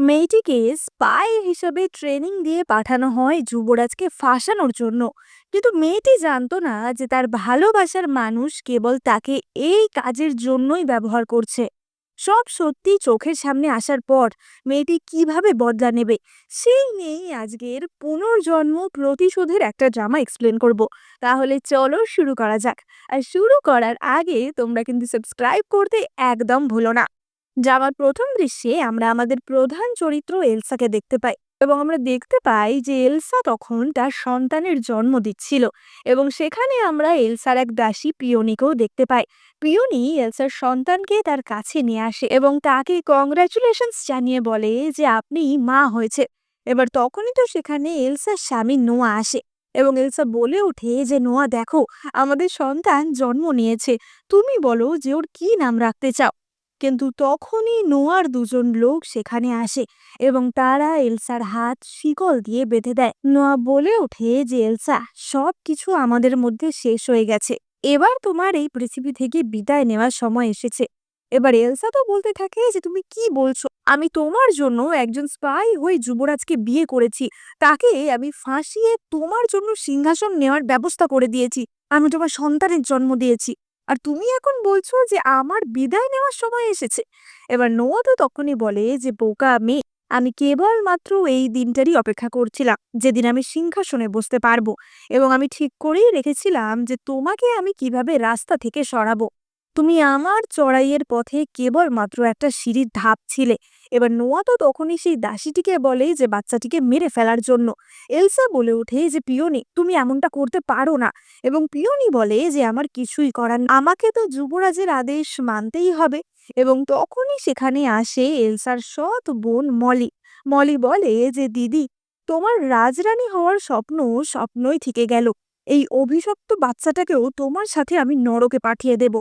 মেয়েটিকে স্পাই হিসেবে ট্রেনিং দিয়ে পাঠানো হয় যুবরাজকে ফাঁসানোর জন্য। কিন্তু মেয়েটি জানতো না যে তার ভালোবাসার মানুষ কেবল তাকে এই কাজের জন্যই ব্যবহার করছে। সব সত্যি চোখের সামনে আসার পর মেয়েটি কিভাবে বদলা নেবে, সেই নিয়েই আজকের পুনর্জন্ম প্রতিশোধের একটা ড্রামা এক্সপ্লেন করব। তাহলে চলো শুরু করা যাক। আর শুরু করার আগে তোমরা কিন্তু সাবস্ক্রাইব করতে একদম ভুলো না। যাওয়ার প্রথম দৃশ্যে আমরা আমাদের প্রধান চরিত্র এলসাকে দেখতে পাই, এবং আমরা দেখতে পাই যে এলসা তখন তার সন্তানের জন্ম দিচ্ছিল। এবং সেখানে আমরা এলসার এক দাসী পিওনিকেও দেখতে পাই। পিওনি এলসার সন্তানকে তার কাছে নিয়ে আসে এবং তাকে কংগ্রাচুলেশনস জানিয়ে বলে যে আপনি মা হয়েছে। এবার তখনই তো সেখানে এলসার স্বামী নোয়া আসে, এবং এলসা বলে ওঠে যে নোয়া দেখো, আমাদের সন্তান জন্ম নিয়েছে, তুমি বলো যে ওর কি নাম রাখতে চাও। কিন্তু তখনই নোয়ার দুজন লোক সেখানে আসে এবং তারা এলসার হাত শিকল দিয়ে বেঁধে দেয়। নোয়া বলে ওঠে যে এলসা, সব কিছু আমাদের মধ্যে শেষ হয়ে গেছে, এবার তোমার এই পৃথিবী থেকে বিদায় নেওয়ার সময় এসেছে। এবার এলসা তো বলতে থাকে যে তুমি কি বলছো, আমি তোমার জন্য একজন স্পাই হয়ে যুবরাজকে বিয়ে করেছি, তাকে আমি ফাঁসিয়ে তোমার জন্য সিংহাসন নেওয়ার ব্যবস্থা করে দিয়েছি, আমি তোমার সন্তানের জন্ম দিয়েছি, আর তুমি এখন বলছো যে আমার বিদায় নেওয়ার সময় এসেছে। এবার নোয়া তো তখনই বলে যে বোকা মেয়ে, আমি কেবলমাত্র এই দিনটারই অপেক্ষা করছিলাম যেদিন আমি সিংহাসনে বসতে পারবো, এবং আমি ঠিক করেই রেখেছিলাম যে তোমাকে আমি কিভাবে রাস্তা থেকে সরাবো। তুমি আমার চড়াইয়ের পথে কেবলমাত্র একটা সিঁড়ির ধাপ ছিলে। এবার নোয়া তো তখনই সেই দাসীটিকে বলে যে বাচ্চাটিকে মেরে ফেলার জন্য। এলসা বলে ওঠে যে পিওনি, তুমি এমনটা করতে পারো না। এবং পিওনি বলে যে আমার কিছুই করার নেই, আমাকে তো যুবরাজের আদেশ মানতেই হবে। এবং তখনই সেখানে আসে এলসার সৎ বোন মলি। মলি বলে যে দিদি, তোমার রাজরানী হওয়ার স্বপ্ন স্বপ্নই থেকে গেল, এই অভিশপ্ত বাচ্চাটাকেও তোমার সাথে আমি নরকে পাঠিয়ে দেব।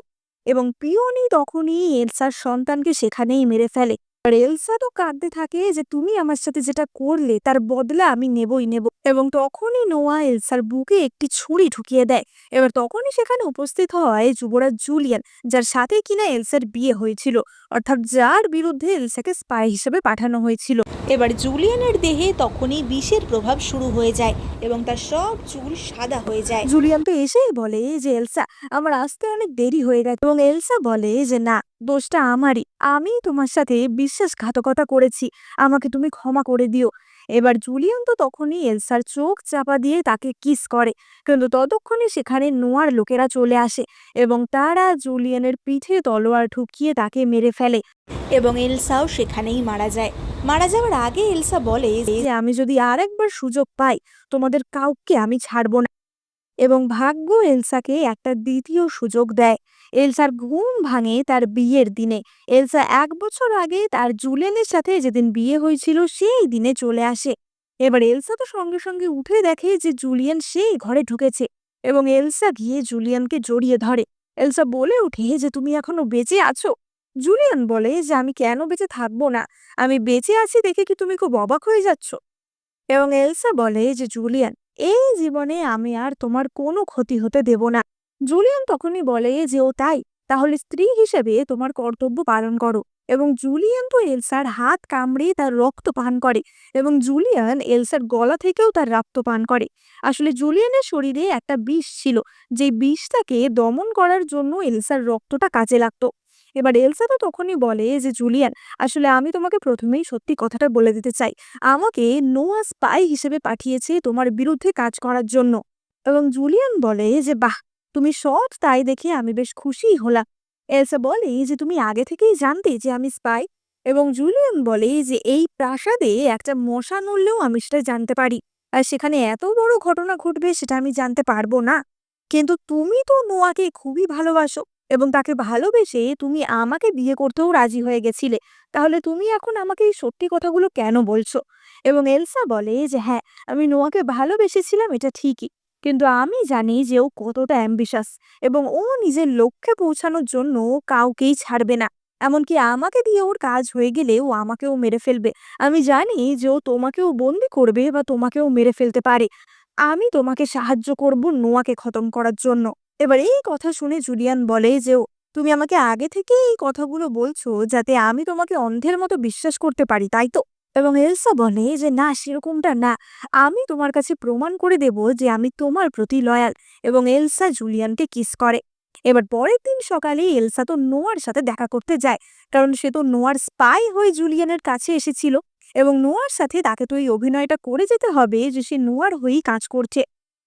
এবং পিওনি তখনই এলসার সন্তানকে সেখানেই মেরে ফেলে। আর এলসা তো কাঁদতে থাকে যে তুমি আমার সাথে যেটা করলে তার বদলা আমি নেবই নেব। এবং তখনই নোয়া এলসার বুকে একটি ছুরি ঢুকিয়ে দেয়। এবার তখনই সেখানে উপস্থিত হয় যুবরাজ জুলিয়ান, যার সাথে কিনা এলসার বিয়ে হয়েছিল, অর্থাৎ যার বিরুদ্ধে এলসাকে স্পাই হিসেবে পাঠানো হয়েছিল। এবার জুলিয়ানের দেহে তখনই বিষের প্রভাব শুরু হয়ে যায় এবং তার সব চুল সাদা হয়ে যায়। জুলিয়ান তো এসেই বলে যে এলসা, আমার আসতে অনেক দেরি হয়ে গেছে। এবং এলসা বলে যে না, দোষটা আমারই, আমি তোমার সাথে বিশ্বাসঘাতকতা করেছি, আমাকে তুমি ক্ষমা করে দিও। এবার জুলিয়ান তো তখনই এলসার চোখ চাপা দিয়ে তাকে কিস করে। কিন্তু ততক্ষণে সেখানে নোয়ার লোকেরা চলে আসে এবং তারা জুলিয়ানের পিঠে তলোয়ার ঢুকিয়ে তাকে মেরে ফেলে। এবং এলসাও সেখানেই মারা যায়। মারা যাওয়ার আগে এলসা বলে যে আমি যদি আরেকবার সুযোগ পাই, তোমাদের কাউকে আমি ছাড়বো না। এবং ভাগ্য এলসাকে একটা দ্বিতীয় সুযোগ দেয়। এলসার ঘুম ভাঙে তার বিয়ের দিনে। এলসা 1 বছর আগে তার জুলিয়ানের সাথে যেদিন বিয়ে হয়েছিল সেই দিনে চলে আসে। এবার এলসা তো সঙ্গে সঙ্গে উঠে দেখে যে জুলিয়ান সেই ঘরে ঢুকেছে, এবং এলসা গিয়ে জুলিয়ানকে জড়িয়ে ধরে। এলসা বলে ওঠে যে তুমি এখনো বেঁচে আছো। জুলিয়ান বলে যে আমি কেন বেঁচে থাকবো না, আমি বেঁচে আছি দেখে কি তুমি খুব অবাক হয়ে যাচ্ছ। এবং এলসা বলে যে জুলিয়ান, এই জীবনে আমি আর তোমার কোনো ক্ষতি হতে দেব না। জুলিয়ান তখনই বলে যে ও তাই, তাহলে স্ত্রী হিসেবে তোমার কর্তব্য পালন করো। এবং জুলিয়ান তো এলসার হাত কামড়ে তার রক্ত পান করে, এবং জুলিয়ান এলসার গলা থেকেও তার রক্ত পান করে। আসলে জুলিয়ানের শরীরে একটা বিষ ছিল, যে বিষটাকে দমন করার জন্য এলসার রক্তটা কাজে লাগতো। এবার এলসা তো তখনই বলে যে জুলিয়ান, আসলে আমি তোমাকে প্রথমেই সত্যি কথাটা বলে দিতে চাই, আমাকে নোয়া স্পাই হিসেবে পাঠিয়েছে তোমার বিরুদ্ধে কাজ করার জন্য। এবং জুলিয়ান বলে যে বাহ, তুমি সৎ, তাই দেখে আমি বেশ খুশি হলাম। এলসা বলে যে তুমি আগে থেকেই জানতে যে আমি স্পাই। এবং জুলিয়ান বলে যে এই প্রাসাদে একটা মশা নড়লেও আমি সেটা জানতে পারি, আর সেখানে এত বড় ঘটনা ঘটবে সেটা আমি জানতে পারবো না। কিন্তু তুমি তো নোয়াকে খুবই ভালোবাসো, এবং তাকে ভালোবেসে তুমি আমাকে বিয়ে করতেও রাজি হয়ে গেছিলে, তাহলে তুমি এখন আমাকে এই সত্যি কথাগুলো কেন বলছো? এবং এলসা বলে যে হ্যাঁ, আমি নোয়াকে ভালোবেসেছিলাম, এটা ঠিকই, কিন্তু আমি জানি যে ও কতটা অ্যাম্বিশাস, এবং ও নিজের লক্ষ্যে পৌঁছানোর জন্য কাউকেই ছাড়বে না। এমনকি আমাকে দিয়ে ওর কাজ হয়ে গেলে ও আমাকেও মেরে ফেলবে। আমি জানি যে ও তোমাকেও বন্দি করবে বা তোমাকেও মেরে ফেলতে পারে। আমি তোমাকে সাহায্য করব নোয়াকে খতম করার জন্য। এবার এই কথা শুনে জুলিয়ান বলে যে তুমি আমাকে আগে থেকে এই কথাগুলো বলছো যাতে আমি তোমাকে অন্ধের মতো বিশ্বাস করতে পারি, তাই তো? এবং এলসা বলে যে না, সেরকমটা না, আমি তোমার কাছে প্রমাণ করে দেব যে আমি তোমার প্রতি লয়াল। এবং এলসা জুলিয়ানকে কিস করে। এবার পরের দিন সকালে এলসা তো নোয়ার সাথে দেখা করতে যায়, কারণ সে তো নোয়ার স্পাই হয়ে জুলিয়ানের কাছে এসেছিল। এবং নোয়ার সাথে তাকে তো এই অভিনয়টা করে যেতে হবে যে সে নোয়ার হয়েই কাজ করছে।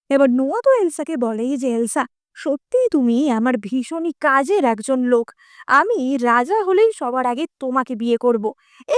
এবার নোয়া তো এলসাকে বলে যে এলসা, সত্যিই তুমি আমার ভীষণই কাজের একজন লোক। আমি রাজা হলেই সবার আগে তোমাকে বিয়ে করব।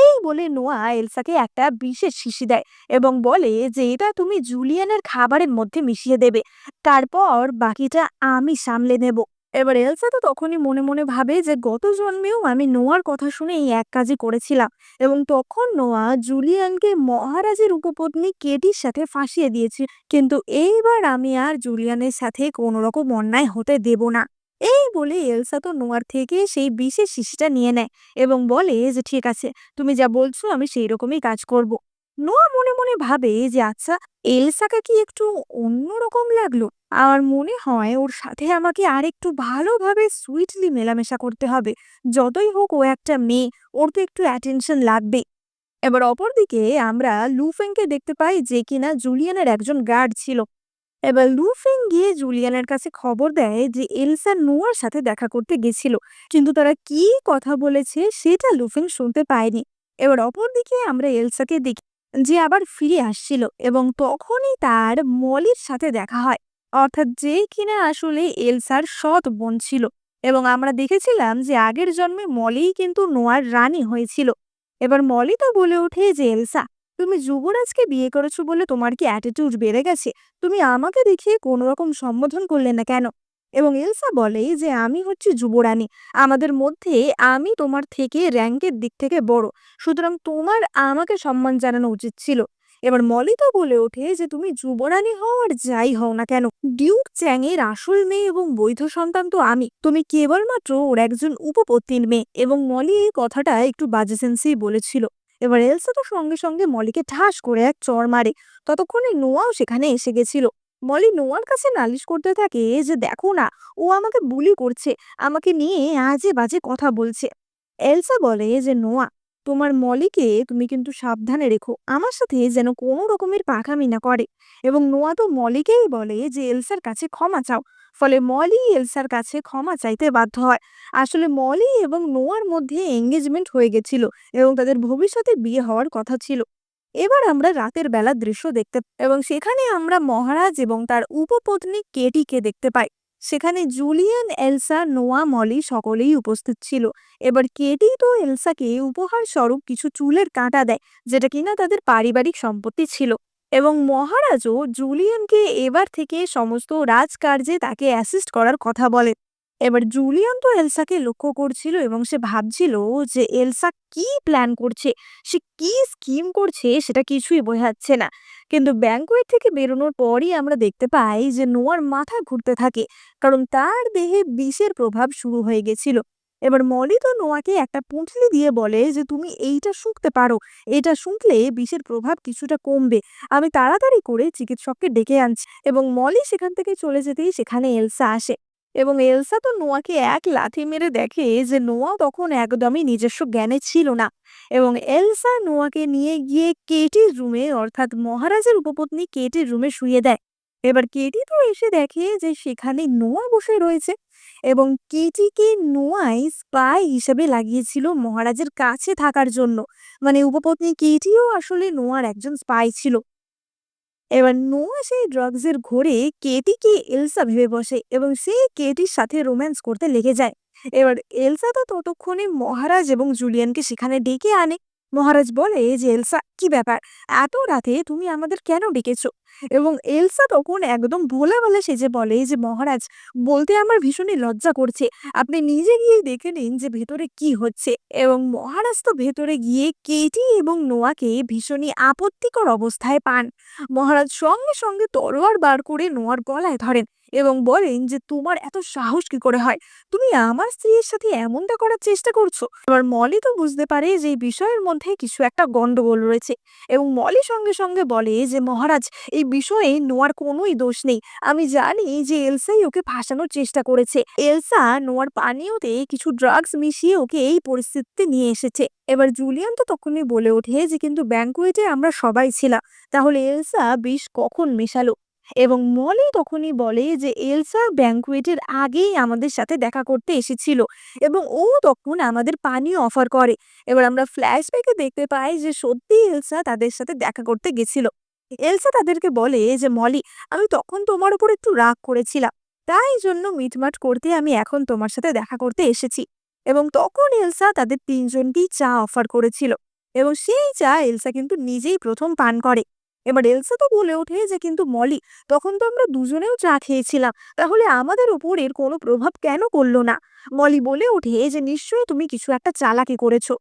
এই বলে নোয়া এলসাকে একটা বিশেষ শিশি দেয় এবং বলে যে এটা তুমি জুলিয়ানের খাবারের মধ্যে মিশিয়ে দেবে, তারপর বাকিটা আমি সামলে নেব। এবার এলসা তো তখনই মনে মনে ভাবে যে গত জন্মেও আমি নোয়ার কথা শুনে এই এক কাজই করেছিলাম, এবং তখন নোয়া জুলিয়ানকে মহারাজের উপপত্নী কেটির সাথে ফাঁসিয়ে দিয়েছে। কিন্তু এইবার আমি আর জুলিয়ানের সাথে কোনো রকম অন্যায় হতে দেব না। এই বলে এলসা তো নোয়ার থেকে সেই বিশেষ শিশিটা নিয়ে নেয় এবং বলে যে ঠিক আছে, তুমি যা বলছো আমি সেই রকমই কাজ করব। নোয়া মনে মনে ভাবে যে আচ্ছা, এলসাকে কি একটু অন্যরকম লাগলো। আমার মনে হয় ওর সাথে আমাকে আর একটু ভালোভাবে সুইটলি মেলামেশা করতে হবে। যতই হোক ও একটা মেয়ে, ওর তো একটু অ্যাটেনশন লাগবে। এবার অপরদিকে আমরা লুফেংকে দেখতে পাই, যে কিনা জুলিয়ানের একজন গার্ড ছিল। এবার লুফেং গিয়ে জুলিয়ানের কাছে খবর দেয় যে এলসা নোয়ার সাথে দেখা করতে গেছিল, কিন্তু তারা কি কথা বলেছে সেটা লুফেং শুনতে পায়নি। এবার অপরদিকে আমরা এলসাকে দেখি যে আবার ফিরে আসছিল, এবং তখনই তার মলির সাথে দেখা হয়, অর্থাৎ যে কিনা আসলে এলসার সৎ বোন ছিল। এবং আমরা দেখেছিলাম যে আগের জন্মে মলিই কিন্তু নোয়ার রানী হয়েছিল। এবার মলি তো বলে ওঠে যে এলসা, তুমি যুবরাজকে বিয়ে করেছো বলে তোমার কি অ্যাটিটিউড বেড়ে গেছে? তুমি আমাকে দেখিয়ে কোনো রকম সম্বোধন করলে না কেন? এবং এলসা বলে যে আমি হচ্ছি যুবরানী, আমাদের মধ্যে আমি তোমার থেকে র্যাঙ্কের দিক থেকে বড়, সুতরাং তোমার আমাকে সম্মান জানানো উচিত ছিল। এবার মলি তো বলে ওঠে যে তুমি যুবরানী হও আর যাই হও না কেন, ডিউক চ্যাং এর আসল মেয়ে এবং বৈধ সন্তান তো আমি, তুমি কেবলমাত্র ওর একজন উপপত্নীর মেয়ে। এবং মলি এই কথাটা একটু বাজে সেন্সেই বলেছিল। এবার এলসা তো সঙ্গে সঙ্গে মলিকে ঠাস করে এক চড় মারে। ততক্ষণে নোয়াও সেখানে এসে গেছিল। মলি নোয়ার কাছে নালিশ করতে থাকে যে দেখো না, ও আমাকে বুলি করছে, আমাকে নিয়ে আজে বাজে কথা বলছে। এলসা বলে যে নোয়া, তোমার মলিকে তুমি কিন্তু সাবধানে রেখো, আমার সাথে যেন কোনো রকমের পাকামি না করে। এবং নোয়া তো মলিকেই বলে যে এলসার কাছে ক্ষমা চাও। ফলে মলি এলসার কাছে ক্ষমা চাইতে বাধ্য হয়। আসলে মলি এবং নোয়ার মধ্যে এঙ্গেজমেন্ট হয়ে গেছিল এবং তাদের ভবিষ্যতে বিয়ে হওয়ার কথা ছিল। এবার আমরা রাতের বেলার দৃশ্য দেখতে এবং সেখানে আমরা মহারাজ এবং তার উপপত্নী কেটিকে দেখতে পাই। সেখানে জুলিয়ান, এলসা, নোয়া, মলি সকলেই উপস্থিত ছিল। এবার কেটি তো এলসাকে উপহার স্বরূপ কিছু চুলের কাঁটা দেয়, যেটা কিনা তাদের পারিবারিক সম্পত্তি ছিল। এবং মহারাজও জুলিয়ানকে এবার থেকে সমস্ত রাজকার্যে তাকে অ্যাসিস্ট করার কথা বলে। এবার জুলিয়ান তো এলসাকে লক্ষ্য করছিল এবং সে ভাবছিল যে এলসা কি প্ল্যান করছে, সে কি স্কিম করছে সেটা কিছুই বোঝাচ্ছে না। কিন্তু ব্যাংকুয়েট থেকে বেরোনোর পরই আমরা দেখতে পাই যে নোয়ার মাথা ঘুরতে থাকে, কারণ তার দেহে বিষের প্রভাব শুরু হয়ে গেছিল। এবার মলি তো নোয়াকে একটা পুঁটলি দিয়ে বলে যে তুমি এইটা শুঁকতে পারো, এটা শুঁকলে বিষের প্রভাব কিছুটা কমবে। আমি তাড়াতাড়ি করে চিকিৎসককে ডেকে আনছি। এবং মলি সেখান থেকে চলে যেতেই সেখানে এলসা আসে। এবং এলসা তো নোয়াকে এক লাথি মেরে দেখে যে নোয়া তখন একদমই নিজস্ব জ্ঞানে ছিল না। এবং এলসা নোয়াকে নিয়ে গিয়ে কেটির রুমে, অর্থাৎ মহারাজের উপপত্নী কেটির রুমে শুইয়ে দেয়। এবার কেটি তো এসে দেখে যে সেখানে নোয়া বসে রয়েছে, এবং কেটিকে নোয়াই স্পাই হিসেবে লাগিয়েছিল মহারাজের কাছে থাকার জন্য। মানে উপপত্নী কেটিও আসলে নোয়ার একজন স্পাই ছিল। এবার নোয়া সেই ড্রাগসের ঘোরে কেটিকে এলসা ভেবে বসে এবং সে কেটির সাথে রোম্যান্স করতে লেগে যায়। এবার এলসা তো ততক্ষণে মহারাজ এবং জুলিয়ানকে সেখানে ডেকে আনে। মহারাজ বলে যে এলসা, কি ব্যাপার, এত রাতে তুমি আমাদের কেন ডেকেছো? এবং এলসা তখন একদম ভোলা ভালা সেজে বলে যে মহারাজ, বলতে আমার ভীষণই লজ্জা করছে, আপনি নিজে গিয়ে দেখে নিন যে ভেতরে কি হচ্ছে। এবং মহারাজ তো ভেতরে গিয়ে কেটি এবং নোয়াকে ভীষণই আপত্তিকর অবস্থায় পান। মহারাজ সঙ্গে সঙ্গে তরোয়ার বার করে নোয়ার গলায় ধরেন এবং বলেন যে তোমার এত সাহস কি করে হয়, তুমি আমার স্ত্রীর সাথে এমনটা করার চেষ্টা করছো। এবার মলি তো বুঝতে পারে যে এই বিষয়ের মধ্যে কিছু একটা গন্ডগোল রয়েছে এবং মলি সঙ্গে সঙ্গে বলে যে মহারাজ, এই বিষয়ে নোয়ার কোনোই দোষ নেই। আমি জানি যে এলসাই ওকে ফাঁসানোর চেষ্টা করেছে। এলসা নোয়ার পানীয়তে কিছু ড্রাগস মিশিয়ে ওকে এই পরিস্থিতিতে নিয়ে এসেছে। এবার জুলিয়ান তো তখনই বলে ওঠে যে কিন্তু ব্যাংকুয়েটে আমরা সবাই ছিলাম, তাহলে এলসা বিষ কখন মেশালো? এবং মলি তখনই বলে যে এলসা ব্যাংকুয়েটের আগেই আমাদের সাথে দেখা করতে এসেছিল এবং ও তখন আমাদের পানীয় অফার করে। এবার আমরা ফ্ল্যাশব্যাকে দেখতে পাই যে সত্যি এলসা তাদের সাথে দেখা করতে গেছিল। এলসা তাদেরকে বলে যে মলি, আমি তখন তোমার উপর একটু রাগ করেছিলাম, তাই জন্য মিটমাট করতে আমি এখন তোমার সাথে দেখা করতে এসেছি। এবং তখন এলসা তাদের তিনজনকেই চা অফার করেছিল এবং সেই চা এলসা কিন্তু নিজেই প্রথম পান করে। এবার এলসা তো বলে ওঠে যে কিন্তু মলি, তখন তো আমরা দুজনেও চা খেয়েছিলাম, তাহলে আমাদের উপর এর কোনো প্রভাব কেন করলো না? মলি বলে ওঠে যে নিশ্চয়ই তুমি কিছু একটা চালাকি করেছো।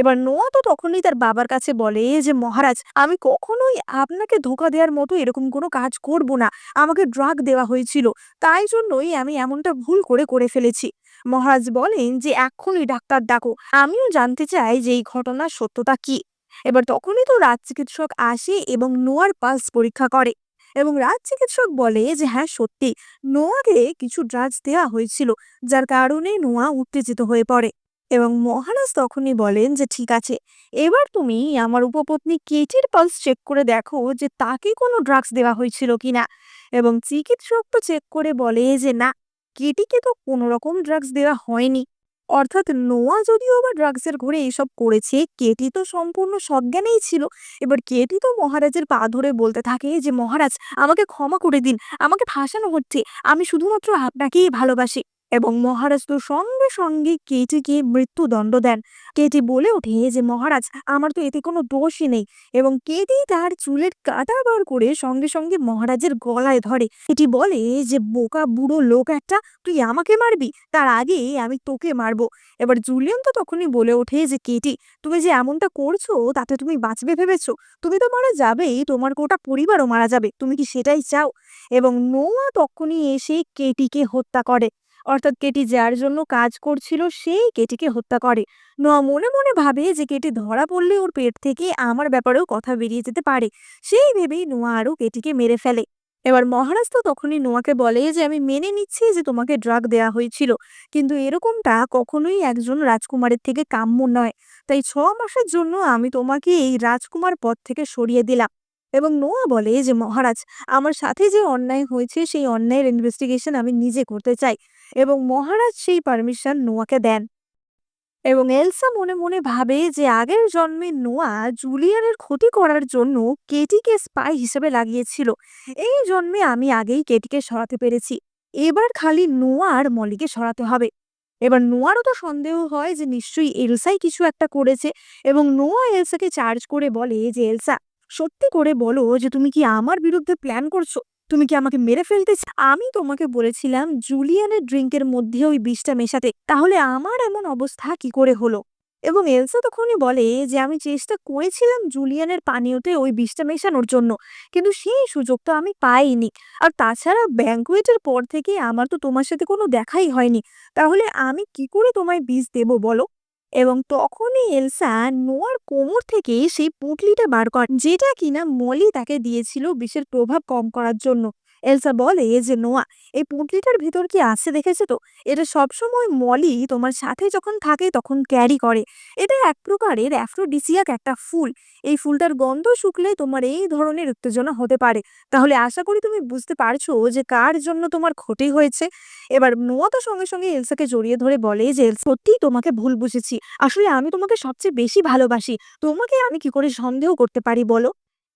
এবার নোয়া তো তখনই তার বাবার কাছে বলে যে মহারাজ, আমি কখনোই আপনাকে ধোকা দেওয়ার মতো এরকম কোনো কাজ করব না। আমাকে ড্রাগ দেওয়া হয়েছিল, তাই জন্যই আমি এমনটা ভুল করে করে ফেলেছি। মহারাজ বলেন যে এক্ষুনি ডাক্তার ডাকো, আমিও জানতে চাই যে এই ঘটনার সত্যতা কি। এবার তখনই তো রাজ চিকিৎসক আসে এবং নোয়ার পালস পরীক্ষা করে এবং রাজ চিকিৎসক বলে যে হ্যাঁ সত্যি নোয়াকে কিছু ড্রাগস দেওয়া হয়েছিল, যার কারণে নোয়া উত্তেজিত হয়ে পড়ে। এবং মহারাজ তখনই বলেন যে ঠিক আছে, এবার তুমি আমার উপপত্নী কেটির পালস চেক করে দেখো যে তাকে কোনো ড্রাগস দেওয়া হয়েছিল কিনা। এবং চিকিৎসক তো চেক করে বলে যে না, কেটিকে তো কোনো রকম ড্রাগস দেওয়া হয়নি। অর্থাৎ নোয়া যদিও বা ড্রাগসের ঘরে এইসব করেছে, কেটি তো সম্পূর্ণ সজ্ঞানেই ছিল। এবার কেটি তো মহারাজের পা ধরে বলতে থাকে যে মহারাজ, আমাকে ক্ষমা করে দিন, আমাকে ফাঁসানো হচ্ছে, আমি শুধুমাত্র আপনাকেই ভালোবাসি। এবং মহারাজ তো সঙ্গে সঙ্গে কেটিকে মৃত্যুদণ্ড দেন। কেটি বলে ওঠে যে মহারাজ, আমার তো এতে কোনো দোষই নেই। এবং কেটি তার চুলের কাঁটা বার করে সঙ্গে সঙ্গে মহারাজের গলায় ধরে। কেটি বলে যে বোকা বুড়ো লোক একটা, তুই আমাকে মারবি, তার আগে আমি তোকে মারবো। এবার জুলিয়ান তো তখনই বলে ওঠে যে কেটি, তুমি যে এমনটা করছো তাতে তুমি বাঁচবে ভেবেছো? তুমি তো মারা যাবেই, তোমার গোটা পরিবারও মারা যাবে, তুমি কি সেটাই চাও? এবং নোয়া তখনই এসে কেটিকে হত্যা করে। অর্থাৎ কেটি যার জন্য কাজ করছিল সেই কেটিকে হত্যা করে। নোয়া মনে মনে ভাবে যে কেটি ধরা পড়লে ওর পেট থেকে আমার ব্যাপারেও কথা বেরিয়ে যেতে পারে, সেই ভেবেই নোয়া আরও কেটিকে মেরে ফেলে। এবার মহারাজ তো তখনই নোয়াকে বলে যে আমি মেনে নিচ্ছি যে তোমাকে ড্রাগ দেয়া হয়েছিল, কিন্তু এরকমটা কখনোই একজন রাজকুমারের থেকে কাম্য নয়। তাই 6 মাসের জন্য আমি তোমাকে এই রাজকুমার পদ থেকে সরিয়ে দিলাম। এবং নোয়া বলে যে মহারাজ, আমার সাথে যে অন্যায় হয়েছে সেই অন্যায়ের ইনভেস্টিগেশন আমি নিজে করতে চাই। এবং মহারাজ সেই পারমিশন নোয়াকে দেন। এবং এলসা মনে মনে ভাবে যে আগের জন্মে নোয়া জুলিয়ানের ক্ষতি করার জন্য কেটিকে স্পাই হিসেবে লাগিয়েছিল। এই জন্মে আমি আগেই কেটিকে সরাতে পেরেছি, এবার খালি নোয়া আর মলিকে সরাতে হবে। এবার নোয়ারও তো সন্দেহ হয় যে নিশ্চয়ই এলসাই কিছু একটা করেছে। এবং নোয়া এলসাকে চার্জ করে বলে যে এলসা, সত্যি করে বলো যে তুমি কি আমার বিরুদ্ধে প্ল্যান করছো? তুমি কি আমাকে মেরে ফেলতে আমি তোমাকে বলেছিলাম জুলিয়ানের ড্রিঙ্কের মধ্যে ওই বিষটা মেশাতে, তাহলে আমার এমন অবস্থা কি করে হলো? এবং এলসা তখনই বলে যে আমি চেষ্টা করেছিলাম জুলিয়ানের পানীয়তে ওই বিষটা মেশানোর জন্য, কিন্তু সেই সুযোগটা আমি পাইনি। আর তাছাড়া ব্যাংকুয়েটের পর থেকে আমার তো তোমার সাথে কোনো দেখাই হয়নি, তাহলে আমি কি করে তোমায় বিষ দেব বলো? এবং তখনই এলসা নোয়ার কোমর থেকে সেই পুঁটলিটা বার করে, যেটা কিনা মলি তাকে দিয়েছিল বিষের প্রভাব কম করার জন্য। এলসা বলে যে নোয়া, এই পুঁটলিটার ভিতর কি আছে দেখেছো তো? এটা সবসময় মলি তোমার সাথে যখন থাকে তখন ক্যারি করে। এটা এক প্রকারের অ্যাফ্রোডিসিয়াক একটা ফুল। এই ফুলটার গন্ধ শুকলে তোমার এই ধরনের উত্তেজনা হতে পারে। তাহলে আশা করি তুমি বুঝতে পারছো যে কার জন্য তোমার ক্ষতি হয়েছে। এবার নোয়া তো সঙ্গে সঙ্গে এলসাকে জড়িয়ে ধরে বলে যে সত্যিই তোমাকে ভুল বুঝেছি, আসলে আমি তোমাকে সবচেয়ে বেশি ভালোবাসি, তোমাকে আমি কি করে সন্দেহ করতে পারি বলো?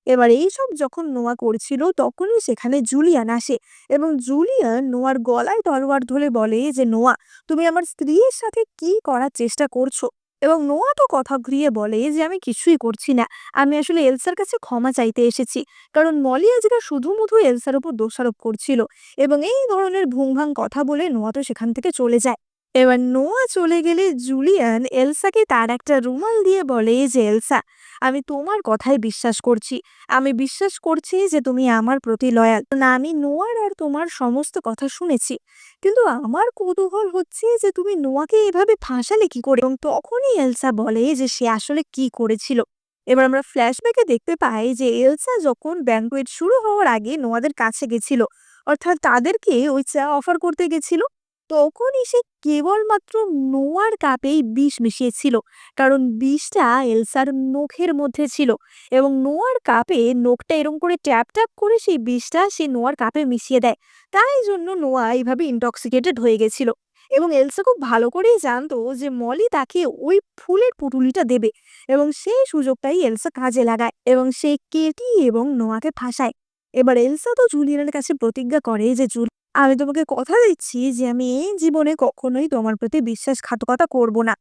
এবার এইসব যখন নোয়া করছিল তখনই সেখানে জুলিয়ান আসে এবং জুলিয়ান নোয়ার গলায় তলোয়ার ধরে বলে যে নোয়া, তুমি আমার স্ত্রীর সাথে কি করার চেষ্টা করছো? এবং নোয়া তো কথা ঘুরিয়ে বলে যে আমি কিছুই করছি না, আমি আসলে এলসার কাছে ক্ষমা চাইতে এসেছি, কারণ মলি আজকে শুধুমুধু এলসার উপর দোষারোপ করছিল। এবং এই ধরনের ভুংভাং কথা বলে নোয়া তো সেখান থেকে চলে যায়। এবার নোয়া চলে গেলে জুলিয়ান এলসাকে তার একটা রুমাল দিয়ে বলে যে এলসা, আমি তোমার কথায় বিশ্বাস করছি। আমি বিশ্বাস করছি যে তুমি আমার প্রতি লয়াল না। আমি নোয়ার আর তোমার সমস্ত কথা শুনেছি, কিন্তু আমার কৌতূহল হচ্ছে যে তুমি নোয়াকে এভাবে ফাঁসালে কি করে। এবং তখনই এলসা বলে যে সে আসলে কি করেছিল। এবার আমরা ফ্ল্যাশব্যাকে দেখতে পাই যে এলসা যখন ব্যাঙ্কোয়েট শুরু হওয়ার আগে নোয়াদের কাছে গেছিল, অর্থাৎ তাদেরকে ওই চা অফার করতে গেছিল, তখনই সে কেবলমাত্র নোয়ার কাপেই বিষ মিশিয়েছিল, কারণ বিষটা এলসার নখের মধ্যে ছিল এবং নোয়ার কাপে নখটা এরম করে ট্যাপ ট্যাপ করে সেই বিষটা সে নোয়ার কাপে মিশিয়ে দেয়। তাই জন্য নোয়া এইভাবে ইনটক্সিকেটেড হয়ে গেছিল। এবং এলসা খুব ভালো করেই জানতো যে মলি তাকে ওই ফুলের পুটুলিটা দেবে, এবং সেই সুযোগটাই এলসা কাজে লাগায় এবং সে কেটি এবং নোয়াকে ফাঁসায়। এবার এলসা তো জুলিয়ানের কাছে প্রতিজ্ঞা করে যে আমি তোমাকে কথা দিচ্ছি যে আমি এই জীবনে কখনোই তোমার প্রতি বিশ্বাসঘাতকতা করব না।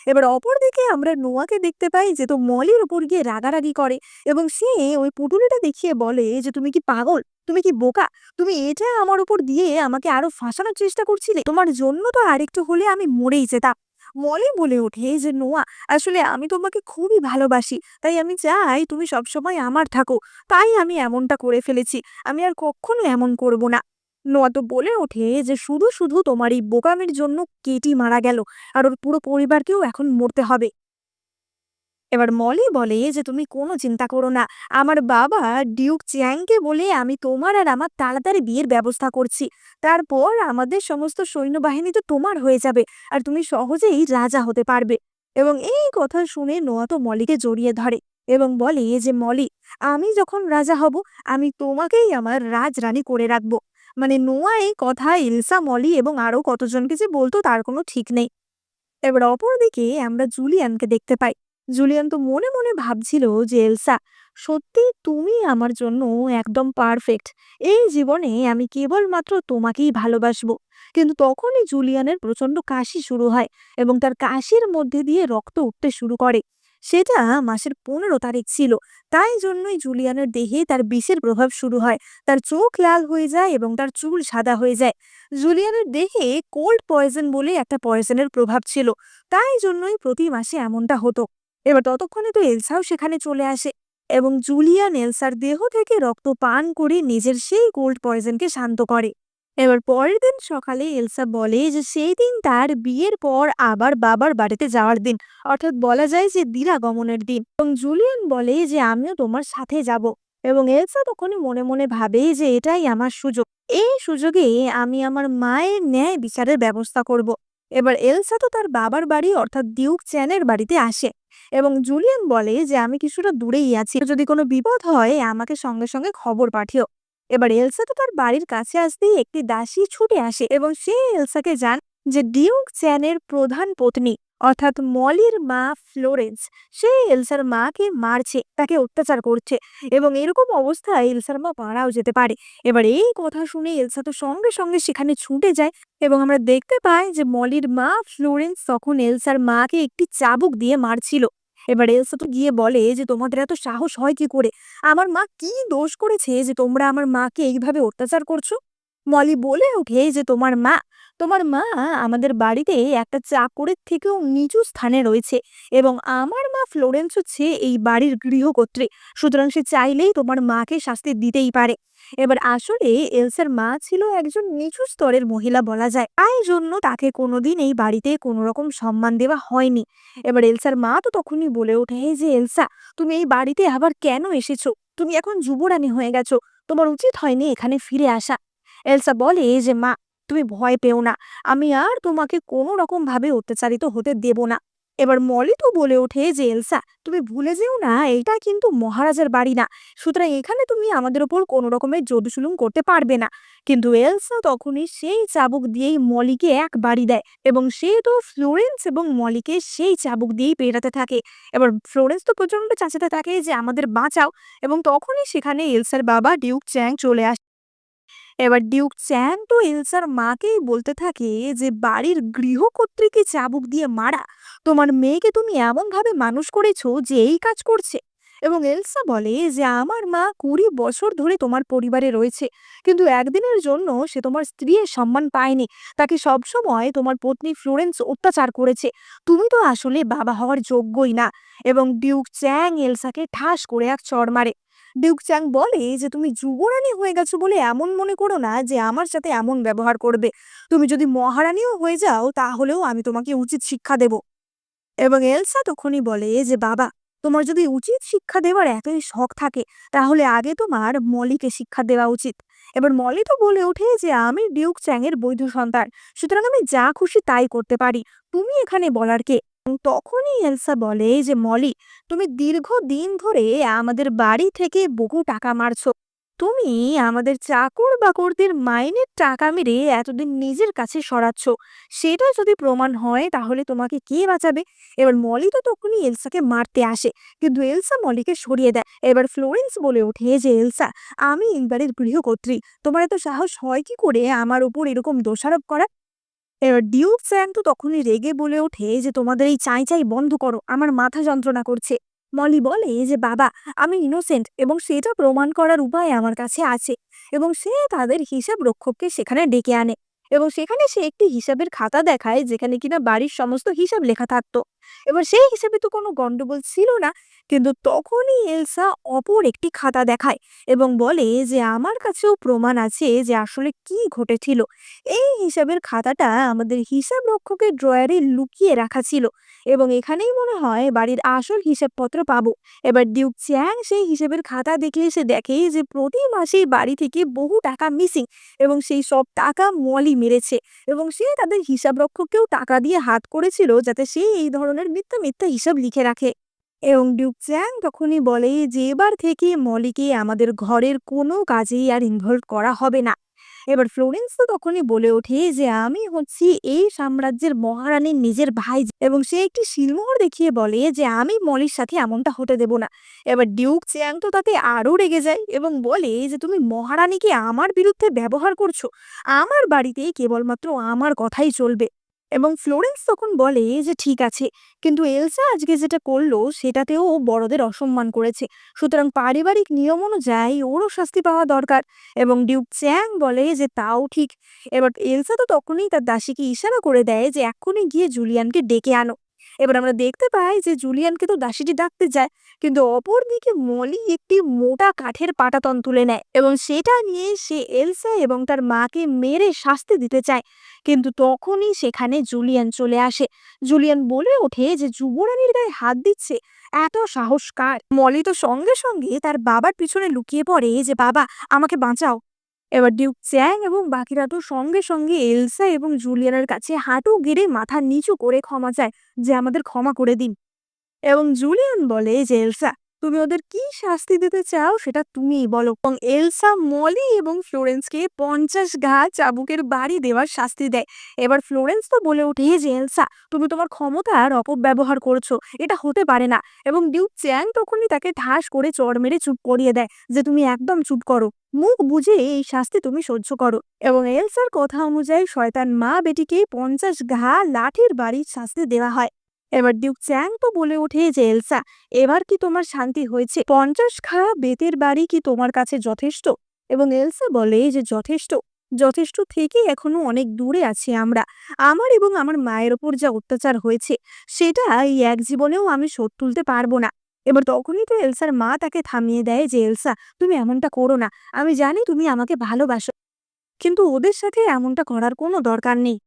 এবার অপরদিকে আমরা নোয়াকে দেখতে পাই যে তো মলির উপর গিয়ে রাগারাগি করে এবং সে ওই পুটুলিটা দেখিয়ে বলে যে তুমি কি পাগল, তুমি কি বোকা, তুমি এটা আমার উপর দিয়ে আমাকে আরো ফাঁসানোর চেষ্টা করছিলে, তোমার জন্য তো আরেকটু হলে আমি মরেই যেতাম। মলি বলে ওঠে যে নোয়া, আসলে আমি তোমাকে খুবই ভালোবাসি, তাই আমি চাই তুমি সবসময় আমার থাকো, তাই আমি এমনটা করে ফেলেছি, আমি আর কখনো এমন করব না। নোয়া তো বলে ওঠে যে শুধু শুধু তোমার এই বোকামির জন্য কেটি মারা গেল, আর ওর পুরো পরিবারকেও এখন মরতে হবে। এবার মলি বলে যে তুমি কোনো চিন্তা করো না, আমার বাবা ডিউক চিয়াংকে বলে আমি তোমার আর আমার তাড়াতাড়ি বিয়ের ব্যবস্থা করছি, তারপর আমাদের সমস্ত সৈন্যবাহিনী তো তোমার হয়ে যাবে আর তুমি সহজেই রাজা হতে পারবে। এবং এই কথা শুনে নোয়া তো মলিকে জড়িয়ে ধরে এবং বলে যে মলি, আমি যখন রাজা হব আমি তোমাকেই আমার রাজরানী করে রাখবো। মানে নোয়া এই কথা ইলসা, মলি এবং আরো কতজনকে যে বলতো তার কোনো ঠিক নেই। এবার অপরদিকে আমরা জুলিয়ানকে দেখতে পাই। জুলিয়ান তো মনে মনে ভাবছিল যে এলসা, সত্যি তুমি আমার জন্য একদম পারফেক্ট, এই জীবনে আমি কেবলমাত্র তোমাকেই ভালোবাসবো। কিন্তু তখনই জুলিয়ানের প্রচন্ড কাশি শুরু হয় এবং তার কাশির মধ্যে দিয়ে রক্ত উঠতে শুরু করে। সেটা মাসের 15 তারিখ ছিল, তাই জন্যই জুলিয়ানের দেহে তার বিষের প্রভাব শুরু হয়। তার চোখ লাল হয়ে যায় এবং তার চুল সাদা হয়ে যায়। জুলিয়ানের দেহে কোল্ড পয়জন বলে একটা পয়জনের প্রভাব ছিল, তাই জন্যই প্রতি মাসে এমনটা হতো। এবার ততক্ষণে তো এলসাও সেখানে চলে আসে এবং জুলিয়ান এলসার দেহ থেকে রক্ত পান করে নিজের সেই কোল্ড পয়জনকে শান্ত করে। এবার পরের দিন সকালে এলসা বলে যে সেই দিন তার বিয়ের পর আবার বাবার বাড়িতে যাওয়ার দিন, অর্থাৎ বলা যায় যে দিরাগমনের দিন। এবং জুলিয়ান বলে যে আমিও তোমার সাথে যাব। এবং এলসা তখনই মনে মনে ভাবে যে এটাই আমার সুযোগ, এই সুযোগে আমি আমার মায়ের ন্যায় বিচারের ব্যবস্থা করব। এবার এলসা তো তার বাবার বাড়ি অর্থাৎ ডিউক চ্যানের বাড়িতে আসে এবং জুলিয়ান বলে যে আমি কিছুটা দূরেই আছি, যদি কোনো বিপদ হয় আমাকে সঙ্গে সঙ্গে খবর পাঠিও। এবার এলসা তো তার বাড়ির কাছে আসতেই একটি দাসী ছুটে আসে এবং সে এলসাকে জান যে ডিউক চ্যানের প্রধান পত্নী অর্থাৎ মলির মা ফ্লোরেন্স, সে এলসার মাকে মারছে, তাকে অত্যাচার করছে এবং এরকম অবস্থায় এলসার মা মারাও যেতে পারে। এবার এই কথা শুনে এলসা তো সঙ্গে সঙ্গে সেখানে ছুটে যায় এবং আমরা দেখতে পাই যে মলির মা ফ্লোরেন্স তখন এলসার মাকে একটি চাবুক দিয়ে মারছিল। এবার এলসা তো গিয়ে বলে যে তোমাদের এত সাহস হয় কি করে, আমার মা কি দোষ করেছে যে তোমরা আমার মাকে এইভাবে অত্যাচার করছো। মলি বলে ওঠে যে তোমার মা আমাদের বাড়িতে একটা চাকরের থেকেও নিচু স্থানে রয়েছে এবং আমার মা ফ্লোরেন্স হচ্ছে এই বাড়ির গৃহকর্ত্রী, সুতরাং সে চাইলেই তোমার মাকে শাস্তি দিতেই পারে। এবার আসলে এলসার মা ছিল একজন নিচু স্তরের মহিলা বলা যায়, তাই জন্য তাকে কোনোদিন এই বাড়িতে কোনো রকম সম্মান দেওয়া হয়নি। এবার এলসার মা তো তখনই বলে ওঠে যে এলসা, তুমি এই বাড়িতে আবার কেন এসেছো, তুমি এখন যুবরানী হয়ে গেছো, তোমার উচিত হয়নি এখানে ফিরে আসা। এলসা বলে যে মা, তুমি ভয় পেও না, আমি আর তোমাকে কোনো রকম ভাবে অত্যাচারিত হতে দেব না। এবার মলি তো বলে ওঠে যে এলসা, তুমি ভুলে যেও না এটা কিন্তু মহারাজার বাড়ি না, সুতরাং এখানে তুমি আমাদের ওপর কোনো রকমের জোর-জুলুম করতে পারবে না। কিন্তু এলসা তখনই সেই চাবুক দিয়েই মলিকে এক বাড়ি দেয় এবং সে তো ফ্লোরেন্স এবং মলিকে সেই চাবুক দিয়েই পেটাতে থাকে। এবার ফ্লোরেন্স তো প্রচন্ড চেঁচাতে থাকে যে আমাদের বাঁচাও, এবং তখনই সেখানে এলসার বাবা ডিউক চ্যাং চলে আসে। এবার ডিউক চ্যান তো এলসার মাকেই বলতে থাকে যে বাড়ির গৃহকর্ত্রীকে চাবুক দিয়ে মারা, তোমার মেয়েকে তুমি এমন ভাবে মানুষ করেছো যে এই কাজ করছে। এবং এলসা বলে যে আমার মা 20 বছর ধরে তোমার পরিবারে রয়েছে, কিন্তু একদিনের জন্য সে তোমার স্ত্রীর সম্মান পায়নি। তাকে সবসময় তোমার পত্নী ফ্লোরেন্স অত্যাচার করেছে। তুমি তো আসলে বাবা হওয়ার যোগ্যই না। এবং ডিউক চ্যাং এলসাকে ঠাস করে এক চড় মারে। ডিউক চ্যাং বলে যে তুমি যুবরানী হয়ে গেছো বলে এমন মনে করো না যে আমার সাথে এমন ব্যবহার করবে। তুমি যদি মহারানীও হয়ে যাও তাহলেও আমি তোমাকে উচিত শিক্ষা দেব। এবং এলসা তখনই বলে যে বাবা, তোমার যদি উচিত শিক্ষা দেওয়ার এতই শখ থাকে তাহলে আগে তোমার মলিকে শিক্ষা দেওয়া উচিত। এবার মলি তো বলে ওঠে যে আমি ডিউক চ্যাং এর বৈধ সন্তান, সুতরাং আমি যা খুশি তাই করতে পারি, তুমি এখানে বলার কে? এবং তখনই এলসা বলে যে মলি, তুমি দীর্ঘদিন ধরে আমাদের বাড়ি থেকে বহু টাকা মারছো। তুমি আমাদের চাকর বাকরদের মাইনের টাকা মেরে এতদিন নিজের কাছে সরাচ্ছ। সেটা যদি প্রমাণ হয় তাহলে তোমাকে কে বাঁচাবে? এবার মলি তো তখনই এলসাকে মারতে আসে, কিন্তু এলসা মলিকে সরিয়ে দেয়। এবার ফ্লোরেন্স বলে ওঠে যে এলসা, আমি এই বাড়ির গৃহকর্ত্রী, তোমার এত সাহস হয় কি করে আমার উপর এরকম দোষারোপ করা? এবার ডিউক স্যাং তো তখনই রেগে বলে ওঠে যে তোমাদের এই চাই চাই বন্ধ করো, আমার মাথা যন্ত্রণা করছে। মলি বলে যে বাবা, আমি ইনোসেন্ট এবং সেটা প্রমাণ করার উপায় আমার কাছে আছে। এবং সে তাদের হিসাব রক্ষককে সেখানে ডেকে আনে এবং সেখানে সে একটি হিসাবের খাতা দেখায় যেখানে কিনা বাড়ির সমস্ত হিসাব লেখা থাকতো। এবার সেই হিসাবে তো কোনো গন্ডগোল ছিল না, কিন্তু তখনই এলসা অপর একটি খাতা দেখায় এবং বলে যে আমার কাছেও প্রমাণ আছে যে আসলে কি ঘটেছিল। এই হিসাবের খাতাটা আমাদের হিসাব রক্ষকের ড্রয়ারে লুকিয়ে রাখা ছিল এবং এখানেই মনে হয় বাড়ির আসল হিসাবপত্র পাবো। এবার ডিউক চ্যাং সেই হিসেবের খাতা দেখে এসে দেখে যে প্রতি মাসে বাড়ি থেকে বহু টাকা মিসিং এবং সেই সব টাকা মলি মেরেছে এবং সে তাদের হিসাব রক্ষককেও টাকা দিয়ে হাত করেছিল যাতে সে এই ধরনের মিথ্যা মিথ্যা হিসাব লিখে রাখে। এবং ডিউক চ্যাং তখনই বলে যে এবার থেকে মলিকে আমাদের ঘরের কোনো কাজেই আর ইনভলভ করা হবে না। এবার ফ্লোরেন্স তো তখনই বলে ওঠে যে আমি হচ্ছি এই সাম্রাজ্যের মহারানীর নিজের ভাই, এবং সে একটি সিলমোহর দেখিয়ে বলে যে আমি মলির সাথে এমনটা হতে দেব না। এবার ডিউক চিয়াং তো তাতে আরো রেগে যায় এবং বলে যে তুমি মহারানীকে আমার বিরুদ্ধে ব্যবহার করছো, আমার বাড়িতে কেবলমাত্র আমার কথাই চলবে। এবং ফ্লোরেন্স তখন বলে যে ঠিক আছে, কিন্তু এলসা আজকে যেটা করলো সেটাতেও ও বড়দের অসম্মান করেছে, সুতরাং পারিবারিক নিয়ম অনুযায়ী ওরও শাস্তি পাওয়া দরকার। এবং ডিউক চ্যাং বলে যে তাও ঠিক। এবার এলসা তো তখনই তার দাসীকে ইশারা করে দেয় যে এক্ষুনি গিয়ে জুলিয়ানকে ডেকে আনো। এবার আমরা দেখতে পাই যে জুলিয়ানকে তো দাসীটি ডাকতে যায়, কিন্তু অপরদিকে মলি একটি মোটা কাঠের পাটাতন তুলে নেয় এবং সেটা নিয়ে সে এলসা এবং তার মাকে মেরে শাস্তি দিতে চায়। কিন্তু তখনই সেখানে জুলিয়ান চলে আসে। জুলিয়ান বলে ওঠে যে যুবরানীর গায়ে হাত দিচ্ছে, এত সাহস কার? মলি তো সঙ্গে সঙ্গে তার বাবার পিছনে লুকিয়ে পড়ে যে বাবা, আমাকে বাঁচাও। এবার ডিউক চ্যাং এবং বাকিরা তো সঙ্গে সঙ্গে এলসা এবং জুলিয়ানের কাছে হাঁটু গেড়ে মাথা নিচু করে ক্ষমা চায় যে আমাদের ক্ষমা করে দিন। এবং জুলিয়ান বলে যে এলসা, তুমি ওদের কি শাস্তি দিতে চাও সেটা তুমিই বলো। এবং এলসা মলি এবং ফ্লোরেন্সকে 50 ঘা চাবুকের বাড়ি দেওয়ার শাস্তি দেয়। এবার ফ্লোরেন্স তো বলে ওঠে যে এলসা, তুমি তোমার ক্ষমতার অপব্যবহার করছো, এটা হতে পারে না। এবং ডিউক চ্যাং তখনই তাকে ঠাস করে চড় মেরে চুপ করিয়ে দেয় যে তুমি একদম চুপ করো, মুখ বুঝে এই শাস্তি তুমি সহ্য করো। এবং এলসার কথা অনুযায়ী শয়তান মা বেটিকে 50 ঘা লাঠির বাড়ির শাস্তি দেওয়া হয়। এবার ডিউক চ্যাং তো বলে ওঠে যে এলসা, এবার কি তোমার শান্তি হয়েছে? 50 ঘা বেতের বাড়ি কি তোমার কাছে যথেষ্ট? এবং এলসা বলে যে যথেষ্ট, যথেষ্ট থেকে এখনো অনেক দূরে আছি আমরা। আমার এবং আমার মায়ের ওপর যা অত্যাচার হয়েছে সেটা এই এক জীবনেও আমি শোধ তুলতে পারবো না। এবার তখনই তো এলসার মা তাকে থামিয়ে দেয় যে এলসা, তুমি এমনটা করো না, আমি জানি তুমি আমাকে ভালোবাসো, কিন্তু ওদের সাথে এমনটা করার কোনো দরকার নেই।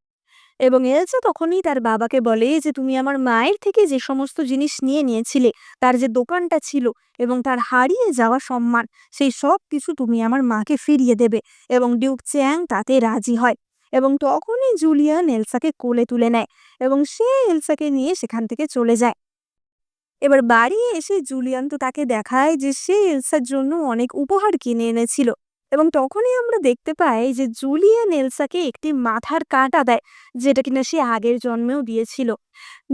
এবং এলসা তখনই তার বাবাকে বলে যে তুমি আমার মায়ের থেকে যে সমস্ত জিনিস নিয়ে নিয়েছিলে, তার যে দোকানটা ছিল এবং তার হারিয়ে যাওয়া সম্মান, সেই সব কিছু তুমি আমার মাকে ফিরিয়ে দেবে। এবং ডিউক চ্যাং তাতে রাজি হয় এবং তখনই জুলিয়ান এলসাকে কোলে তুলে নেয় এবং সে এলসাকে নিয়ে সেখান থেকে চলে যায়। এবার বাড়ি এসে জুলিয়ান তো তাকে দেখায় যে সে এলসার জন্য অনেক উপহার কিনে এনেছিল এবং তখনই আমরা দেখতে পাই যে জুলিয়ান এলসাকে একটি মাথার কাঁটা দেয়, যেটা কিনা সে আগের জন্মেও দিয়েছিল।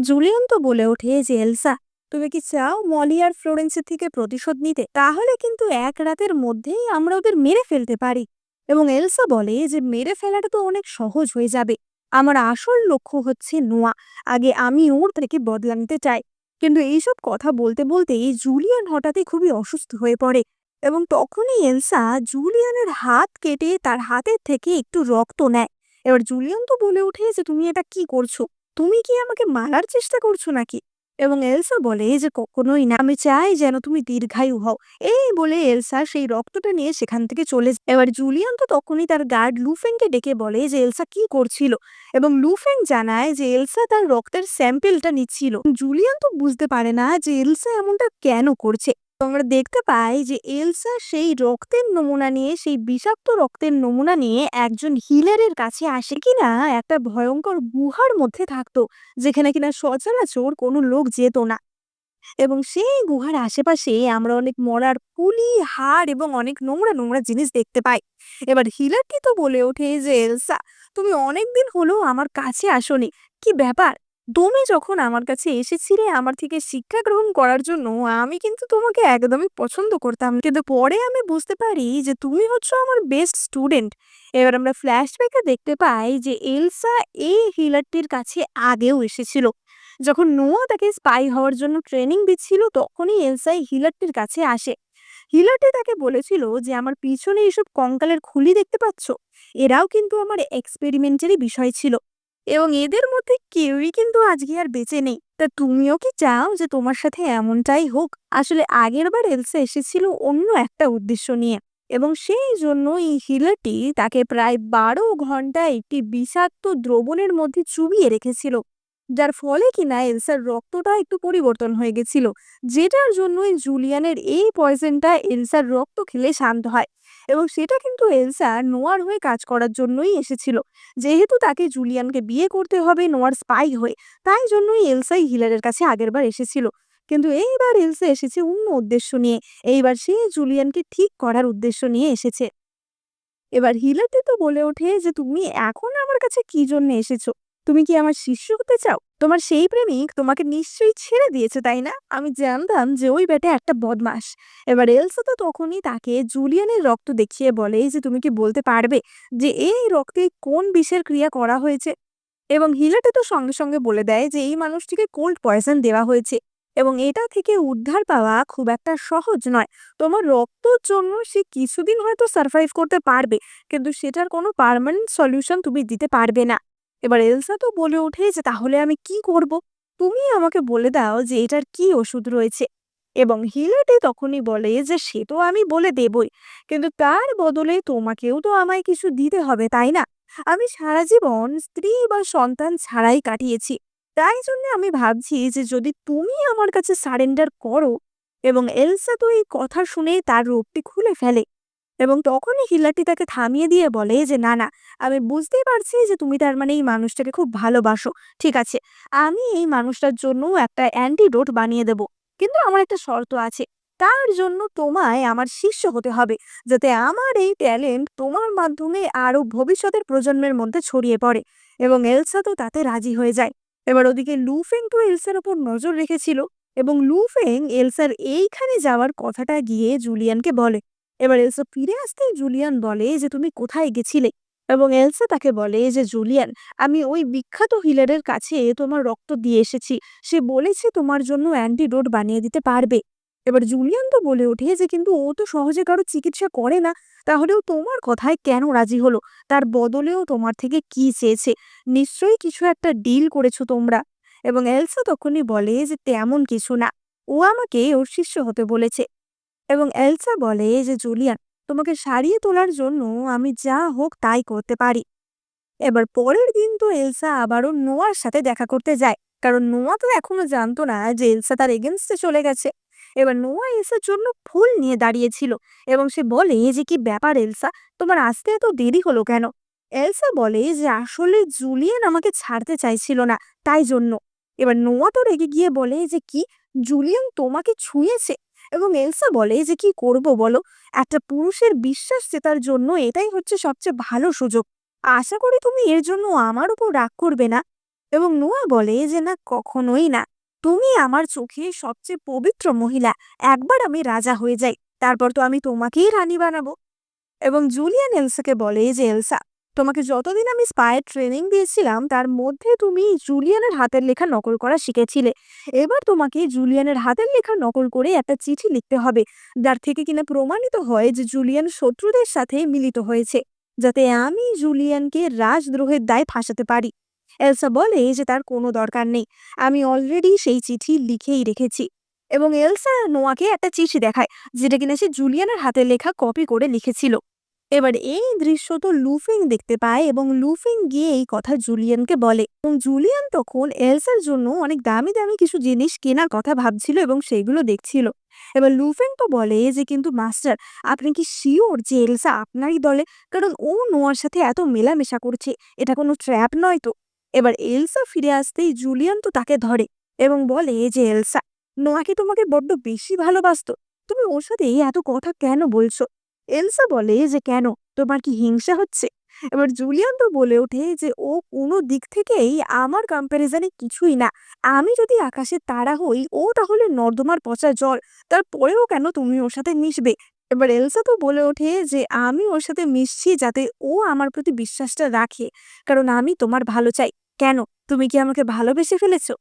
জুলিয়ান তো বলে ওঠে যে এলসা, তুমি কি চাও মলি আর ফ্লোরেন্সের থেকে প্রতিশোধ নিতে? তাহলে কিন্তু এক রাতের মধ্যেই আমরা ওদের মেরে ফেলতে পারি। এবং এলসা বলে যে মেরে ফেলাটা তো অনেক সহজ হয়ে যাবে, আমার আসল লক্ষ্য হচ্ছে নোয়া, আগে আমি ওর থেকে বদলা নিতে চাই। কিন্তু এইসব কথা বলতে বলতেই জুলিয়ান হঠাৎই খুবই অসুস্থ হয়ে পড়ে এবং তখনই এলসা জুলিয়ানের হাত কেটে তার হাতের থেকে একটু রক্ত নেয়। এবার জুলিয়ান তো বলে ওঠে যে তুমি এটা কি করছো, তুমি কি আমাকে মারার চেষ্টা করছো নাকি? এবং এলসা বলে যে কখনোই না, আমি চাই যেন তুমি দীর্ঘায়ু হও। এই বলে এলসা সেই রক্তটা নিয়ে সেখান থেকে চলে যায়। এবার জুলিয়ান তো তখনই তার গার্ড লুফেনকে ডেকে বলে যে এলসা কি করছিল, এবং লুফেন জানায় যে এলসা তার রক্তের স্যাম্পেলটা নিচ্ছিল। জুলিয়ান তো বুঝতে পারে না যে এলসা এমনটা কেন করছে। তো আমরা দেখতে পাই যে এলসা সেই রক্তের নমুনা নিয়ে, সেই বিষাক্ত রক্তের নমুনা নিয়ে একজন হিলারের কাছে আসে কিনা একটা ভয়ঙ্কর গুহার মধ্যে থাকতো, যেখানে কিনা সচরাচর কোনো লোক যেত না। এবং সেই গুহার আশেপাশে আমরা অনেক মরার পুলি, হাড় এবং অনেক নোংরা নোংরা জিনিস দেখতে পাই। এবার হিলারটি তো বলে ওঠে যে এলসা, তুমি অনেকদিন হলো আমার কাছে আসোনি, কি ব্যাপার? তুমি যখন আমার কাছে এসেছিলে আমার থেকে শিক্ষা গ্রহণ করার জন্য, আমি কিন্তু তোমাকে একদমই পছন্দ করতাম, কিন্তু পরে আমি বুঝতে পারি যে তুমি হচ্ছে আমার বেস্ট স্টুডেন্ট। এবার আমরা ফ্ল্যাশব্যাকে দেখতে পাই যে এলসা এই হিলারটির কাছে আগেও এসেছিল। যখন নোয়া তাকে স্পাই হওয়ার জন্য ট্রেনিং দিচ্ছিল, তখনই এলসাই হিলারটির কাছে আসে। হিলারটি তাকে বলেছিল যে আমার পিছনে এসব কঙ্কালের খুলি দেখতে পাচ্ছ, এরাও কিন্তু আমার এক্সপেরিমেন্টেরই বিষয় ছিল, এবং এদের মধ্যে কেউই কিন্তু আজকে আর বেঁচে নেই। তা তুমিও কি চাও যে তোমার সাথে এমনটাই হোক? আসলে আগের বার এলসা এসেছিল অন্য একটা উদ্দেশ্য নিয়ে, এবং সেই জন্য এই হিলারটি তাকে প্রায় 12 ঘন্টা একটি বিষাক্ত দ্রবণের মধ্যে চুবিয়ে রেখেছিল, যার ফলে কিনা এলসার রক্তটা একটু পরিবর্তন হয়ে গেছিল, যেটার জন্যই জুলিয়ানের এই পয়জনটা এলসার রক্ত খেলে শান্ত হয়। এবং সেটা কিন্তু এলসা নোয়ার হয়ে কাজ করার জন্যই এসেছিল, যেহেতু তাকে জুলিয়ানকে বিয়ে করতে হবে নোয়ার স্পাই হয়ে, তাই জন্যই এলসাই হিলারের কাছে আগেরবার এসেছিল। কিন্তু এইবার এলসা এসেছে অন্য উদ্দেশ্য নিয়ে। এইবার সে জুলিয়ানকে ঠিক করার উদ্দেশ্য নিয়ে এসেছে। এবার হিলারটি তো বলে ওঠে যে তুমি এখন আমার কাছে কি জন্য এসেছো? তুমি কি আমার শিষ্য হতে চাও? তোমার সেই প্রেমিক তোমাকে নিশ্চয়ই ছেড়ে দিয়েছে, তাই না? আমি জানতাম যে ওই বেটা একটা বদমাস। এবার এলসা তো তখনই তাকে জুলিয়ানের রক্ত দেখিয়ে বলে যে তুমি কি বলতে পারবে যে এই রক্তে কোন বিষের ক্রিয়া করা হয়েছে? এবং হিলাটা তো সঙ্গে সঙ্গে বলে দেয় যে এই মানুষটিকে কোল্ড পয়জন দেওয়া হয়েছে, এবং এটা থেকে উদ্ধার পাওয়া খুব একটা সহজ নয়। তোমার রক্তর জন্য সে কিছুদিন হয়তো সার্ভাইভ করতে পারবে, কিন্তু সেটার কোনো পার্মানেন্ট সলিউশন তুমি দিতে পারবে না। এবার এলসা তো বলে ওঠে যে তাহলে আমি কি করব? তুমি আমাকে বলে দাও যে এটার কি ওষুধ রয়েছে। এবং হিলাটে তখনই বলে যে সে তো আমি বলে দেবই, কিন্তু তার বদলে তোমাকেও তো আমায় কিছু দিতে হবে, তাই না? আমি সারা জীবন স্ত্রী বা সন্তান ছাড়াই কাটিয়েছি, তাই জন্য আমি ভাবছি যে যদি তুমি আমার কাছে সারেন্ডার করো। এবং এলসা তো এই কথা শুনে তার রূপটি খুলে ফেলে, এবং তখনই হিলাটি তাকে থামিয়ে দিয়ে বলে যে না না, আমি বুঝতেই পারছি যে তুমি তার মানে এই মানুষটাকে খুব ভালোবাসো। ঠিক আছে, আমি এই মানুষটার জন্য একটা অ্যান্টিডোট বানিয়ে দেব, কিন্তু আমার একটা শর্ত আছে। তার জন্য তোমায় আমার শিষ্য হতে হবে, যাতে আমার এই ট্যালেন্ট তোমার মাধ্যমে আরো ভবিষ্যতের প্রজন্মের মধ্যে ছড়িয়ে পড়ে। এবং এলসা তো তাতে রাজি হয়ে যায়। এবার ওদিকে লুফেং তো এলসার ওপর নজর রেখেছিল, এবং লুফেং এলসার এইখানে যাওয়ার কথাটা গিয়ে জুলিয়ানকে বলে। এবার এলসা ফিরে আসতেই জুলিয়ান বলে যে তুমি কোথায় গেছিলে? এবং এলসা তাকে বলে যে জুলিয়ান, আমি ওই বিখ্যাত হিলারের কাছে তোমার রক্ত দিয়ে এসেছি, সে বলেছে তোমার জন্য অ্যান্টিডোট বানিয়ে দিতে পারবে। এবার জুলিয়ান তো বলে ওঠে যে কিন্তু ও তো সহজে কারো চিকিৎসা করে না, তাহলেও তোমার কথায় কেন রাজি হলো? তার বদলেও তোমার থেকে কি চেয়েছে? নিশ্চয়ই কিছু একটা ডিল করেছো তোমরা। এবং এলসা তখনই বলে যে তেমন কিছু না, ও আমাকে ওর শিষ্য হতে বলেছে। এবং এলসা বলে যে জুলিয়ান, তোমাকে সারিয়ে তোলার জন্য আমি যা হোক তাই করতে পারি। এবার পরের দিন তো এলসা আবারও নোয়ার সাথে দেখা করতে যায়, কারণ নোয়া তো এখনো জানতো না যে এলসা তার এগেনস্টে চলে গেছে। এবার নোয়া এলসার জন্য ফুল নিয়ে দাঁড়িয়েছিল, এবং সে বলে যে কি ব্যাপার এলসা, তোমার আসতে এত দেরি হলো কেন? এলসা বলে যে আসলে জুলিয়ান আমাকে ছাড়তে চাইছিল না, তাই জন্য। এবার নোয়া তো রেগে গিয়ে বলে যে কি, জুলিয়ান তোমাকে ছুঁয়েছে? এবং এলসা বলে যে কি করব বলো, একটা পুরুষের বিশ্বাস জেতার জন্য এটাই হচ্ছে সবচেয়ে ভালো সুযোগ। আশা করি তুমি এর জন্য আমার উপর রাগ করবে না। এবং নোয়া বলে যে না, কখনোই না। তুমি আমার চোখে সবচেয়ে পবিত্র মহিলা। একবার আমি রাজা হয়ে যাই, তারপর তো আমি তোমাকেই রানী বানাবো। এবং জুলিয়ান এলসাকে বলে যে এলসা, তোমাকে যতদিন আমি স্পাইয়ের ট্রেনিং দিয়েছিলাম তার মধ্যে তুমি জুলিয়ানের হাতের লেখা নকল করা শিখেছিলে। এবার তোমাকে জুলিয়ানের হাতের লেখা নকল করে একটা চিঠি লিখতে হবে, যার থেকে কিনা প্রমাণিত হয় যে জুলিয়ান শত্রুদের সাথে মিলিত হয়েছে, যাতে আমি জুলিয়ানকে রাজদ্রোহের দায় ফাঁসাতে পারি। এলসা বলে যে তার কোনো দরকার নেই, আমি অলরেডি সেই চিঠি লিখেই রেখেছি। এবং এলসা নোয়াকে একটা চিঠি দেখায়, যেটা কিনা সে জুলিয়ানের হাতের লেখা কপি করে লিখেছিল। এবার এই দৃশ্য তো লুফিং দেখতে পায় এবং লুফিং গিয়ে এই কথা জুলিয়ানকে বলে, এবং জুলিয়ান তখন এলসার জন্য অনেক দামি দামি কিছু জিনিস কেনার কথা ভাবছিল এবং সেগুলো দেখছিল। এবার লুফিং তো বলে যে কিন্তু মাস্টার, আপনি কি শিওর যে এলসা আপনারই দলে? কারণ ও নোয়ার সাথে এত মেলামেশা করছে, এটা কোনো ট্র্যাপ নয় তো? এবার এলসা ফিরে আসতেই জুলিয়ান তো তাকে ধরে এবং বলে যে এলসা, নোয়া কি তোমাকে বড্ড বেশি ভালোবাসতো? তুমি ওর সাথে এত কথা কেন বলছো? এলসা বলে যে কেন, তোমার কি হিংসা হচ্ছে? এবার জুলিয়ান তো বলে ওঠে যে ও কোনো দিক থেকেই আমার কম্প্যারিজনে কিছুই না। আমি যদি আকাশের তারা হই, ও তাহলে নর্দমার পচা জল। তারপরেও কেন তুমি ওর সাথে মিশবে? এবার এলসা তো বলে ওঠে যে আমি ওর সাথে মিশছি যাতে ও আমার প্রতি বিশ্বাসটা রাখে, কারণ আমি তোমার ভালো চাই। কেন, তুমি কি আমাকে ভালোবেসে ফেলেছো?